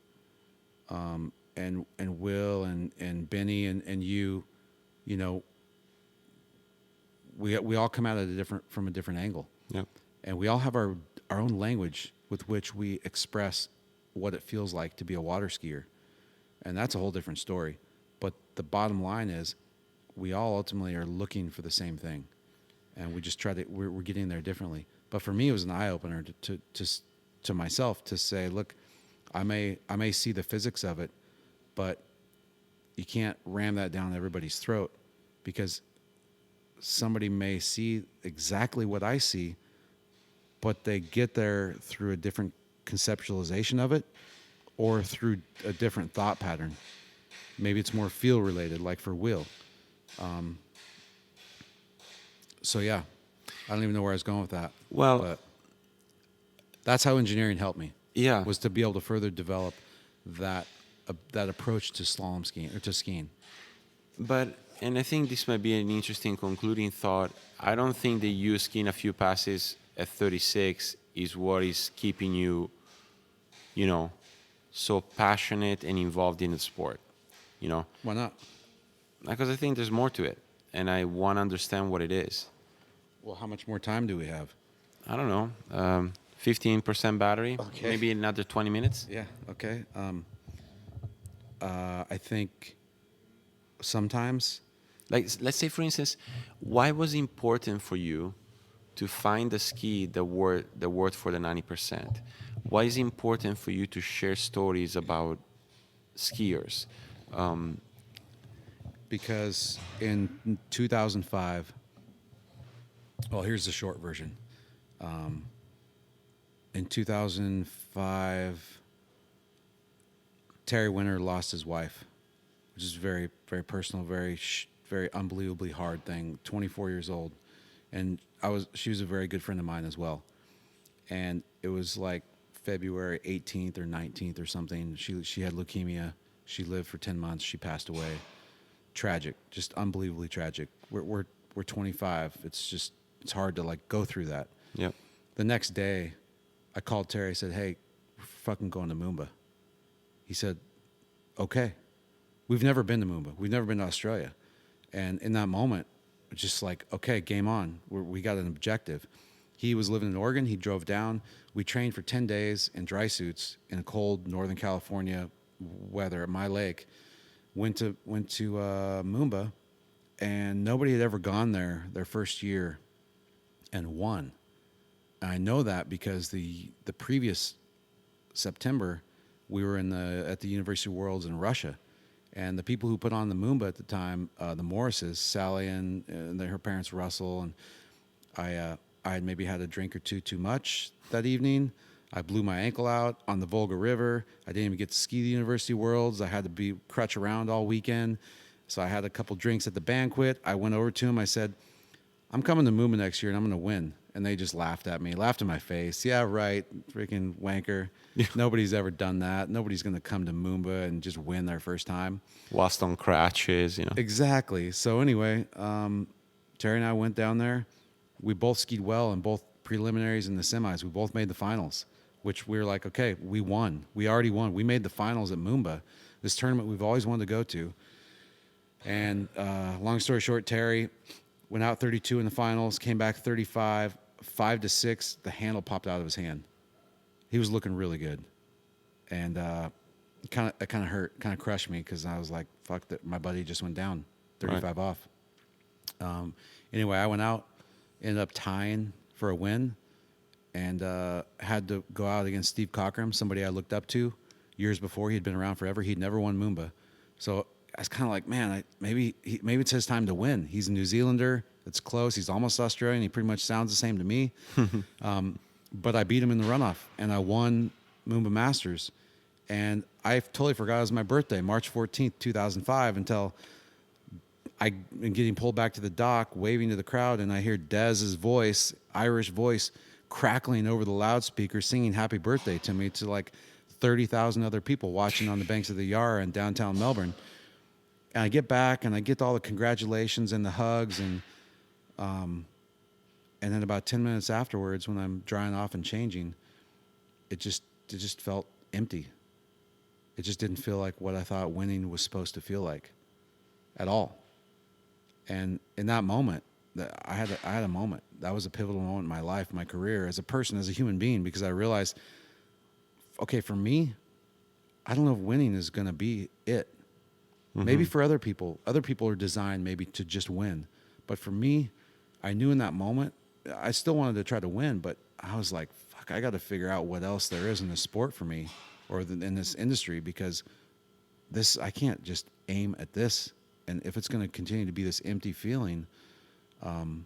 And Will and Benny and you know, we all come at it from a different angle. Yeah. And we all have our own language with which we express what it feels like to be a water skier. And that's a whole different story. But the bottom line is we all ultimately are looking for the same thing. And we just we're getting there differently. But for me, it was an eye opener to myself to say, look, I may see the physics of it, but you can't ram that down everybody's throat, because somebody may see exactly what I see, but they get there through a different conceptualization of it or through a different thought pattern. Maybe it's more feel related, like for Will. So yeah, I don't even know where I was going with that. Well, but that's how engineering helped me. Yeah. Was to be able to further develop that approach to slalom skiing or to skiing. And I think this might be an interesting concluding thought. I don't think that you skiing a few passes at 36 is what is keeping you, you know, so passionate and involved in the sport, you know, Why not? because I think there's more to it, and I want to understand what it is. Well, how much more time do we have? I don't know, 15% battery, Okay. maybe another 20 minutes. Yeah. Okay. I think sometimes. Like, let's say, for instance, why was it important for you to find a ski that worked for the 90%? Why is it important for you to share stories about skiers? Because in 2005, well, here's the short version. In 2005, Terry Winter lost his wife, which is very, very personal, very unbelievably hard thing. 24 years old, and she was a very good friend of mine as well. And it was like February 18th or 19th or something. She had leukemia. She lived for 10 months. She passed away. Tragic, just unbelievably tragic. We're 25. It's hard to like go through that. Yep. The next day, I called Terry. I said, "Hey, we're fucking going to Moomba." He said, "Okay." We've never been to Moomba. We've never been to Australia. And in that moment, just like, okay, game on. We got an objective. He was living in Oregon. He drove down. We trained for 10 days in dry suits in cold Northern California weather at my lake. Went to Moomba, and nobody had ever gone there their first year and won. And I know that because the previous September, we were at the University of Worlds in Russia. And the people who put on the Moomba at the time, the Morrises, Sally and her parents, Russell, and I had maybe had a drink or two too much that evening. I blew my ankle out on the Volga River. I didn't even get to ski the University Worlds. I had to be crutch around all weekend. So I had a couple drinks at the banquet. I went over to him. I said, "I'm coming to Moomba next year and I'm going to win." And they just laughed at me, laughed in my face. "Yeah, right, freaking wanker. Yeah. Nobody's ever done that. Nobody's going to come to Moomba and just win their first time." Lost on crutches, you know. Exactly. So anyway, Terry and I went down there. We both skied well in both preliminaries and the semis. We both made the finals, which we were like, okay, we won. We already won. We made the finals at Moomba, this tournament we've always wanted to go to. And long story short, Terry went out 32 in the finals, came back 35, 5-6. The handle popped out of his hand. He was looking really good. And it kind of hurt, kind of crushed me because I was like, fuck, that my buddy just went down 35 off. Anyway, I went out, ended up tying for a win, and had to go out against Steve Cockram, somebody I looked up to years before. He'd been around forever. He'd never won Moomba. So I was kind of like, man, maybe it's his time to win. He's a New Zealander. It's close. He's almost Australian. He pretty much sounds the same to me. But I beat him in the runoff, and I won Moomba Masters. And I totally forgot it was my birthday, March 14th, 2005, until I'm getting pulled back to the dock, waving to the crowd, and I hear Dez's voice, Irish voice, crackling over the loudspeaker, singing happy birthday to me to like 30,000 other people watching on the banks of the Yarra in downtown Melbourne. And I get back, and I get all the congratulations and the hugs, and then about 10 minutes afterwards, when I'm drying off and changing, it just felt empty. It just didn't feel like what I thought winning was supposed to feel like at all. And in that moment, I had a moment. That was a pivotal moment in my life, my career, as a person, as a human being, because I realized, okay, for me, I don't know if winning is going to be it. Mm-hmm. Maybe for other people are designed maybe to just win. But for me, I knew in that moment, I still wanted to try to win, but I was like, fuck, I got to figure out what else there is in this sport for me, or in this industry, because I can't just aim at this. And if it's going to continue to be this empty feeling, then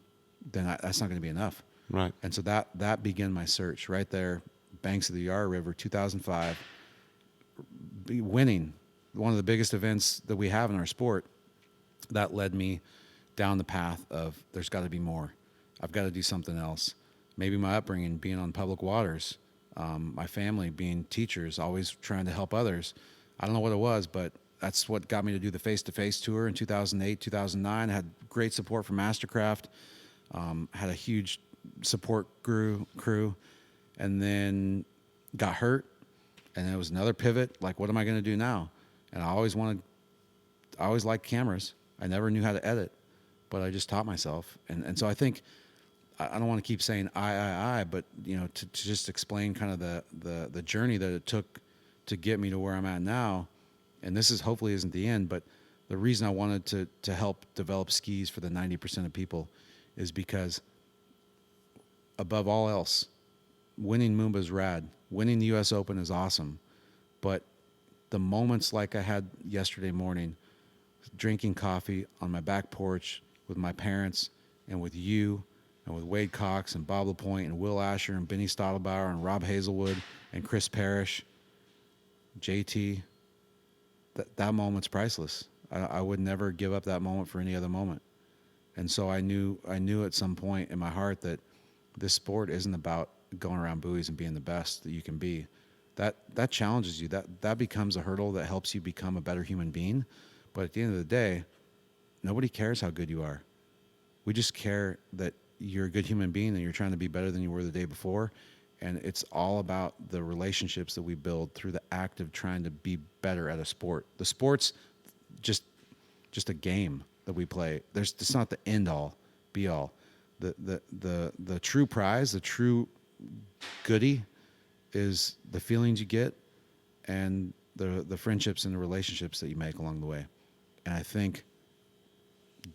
that's not going to be enough. Right. And so that began my search right there, banks of the Yarra River, 2005, winning one of the biggest events that we have in our sport. That led me down the path of there's got to be more. I've got to do something else. Maybe my upbringing, being on public waters, my family being teachers, always trying to help others. I don't know what it was, but that's what got me to do the face-to-face tour in 2008, 2009. I had great support from MasterCraft. Had a huge support crew, and then got hurt, and it was another pivot. Like, what am I going to do now? And I always liked cameras. I never knew how to edit, but I just taught myself. And so I think, I don't want to keep saying I, but to just explain kind of the journey that it took to get me to where I'm at now. And this is hopefully isn't the end, but the reason I wanted to help develop skis for the 90% of people is because above all else, winning Moomba is rad. Winning the US Open is awesome. But the moments like I had yesterday morning, drinking coffee on my back porch with my parents and with you and with Wade Cox and Bob LaPointe and Will Asher and Benny Stottlerbauer and Rob Hazelwood and Chris Parrish, JT, that moment's priceless. I would never give up that moment for any other moment. And so I knew at some point in my heart that this sport isn't about going around buoys and being the best that you can be. That challenges you. That becomes a hurdle that helps you become a better human being. But at the end of the day, nobody cares how good you are. We just care that you're a good human being and you're trying to be better than you were the day before. And it's all about the relationships that we build through the act of trying to be better at a sport. The sport's just a game that we play. It's not the end all, be all. The true prize, the true goodie, is the feelings you get and the friendships and the relationships that you make along the way. And I think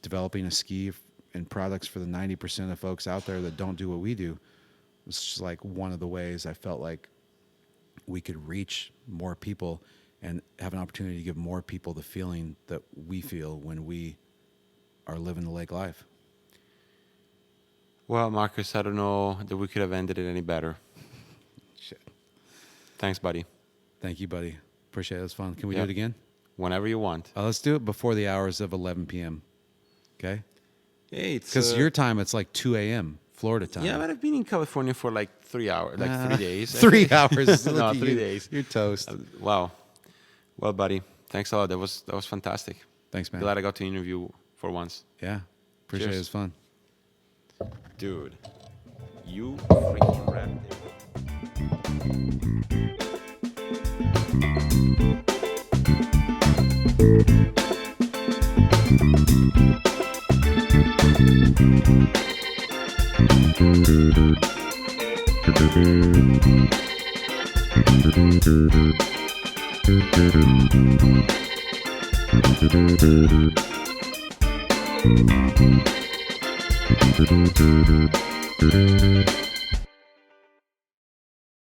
developing a ski and products for the 90% of folks out there that don't do what we do was just like one of the ways I felt like we could reach more people and have an opportunity to give more people the feeling that we feel when we are living the lake life. Well, Marcus, I don't know that we could have ended it any better. Shit. Thanks, buddy. Thank you, buddy. Appreciate it. It was fun. Can we do it again? Whenever you want. Let's do it before the hours of 11 p.m. Okay? Hey, it's because your time, it's like 2 a.m. Florida time. Yeah, but I've been in California for like 3 hours, like 3 days. 3 hours. No, 3 days. You're toast. Wow. Well, buddy, thanks a lot. That was fantastic. Thanks, man. Glad I got to interview for once. Yeah. Appreciate Cheers. it. It was fun. Dude, you freaking wrapped it. Thank you.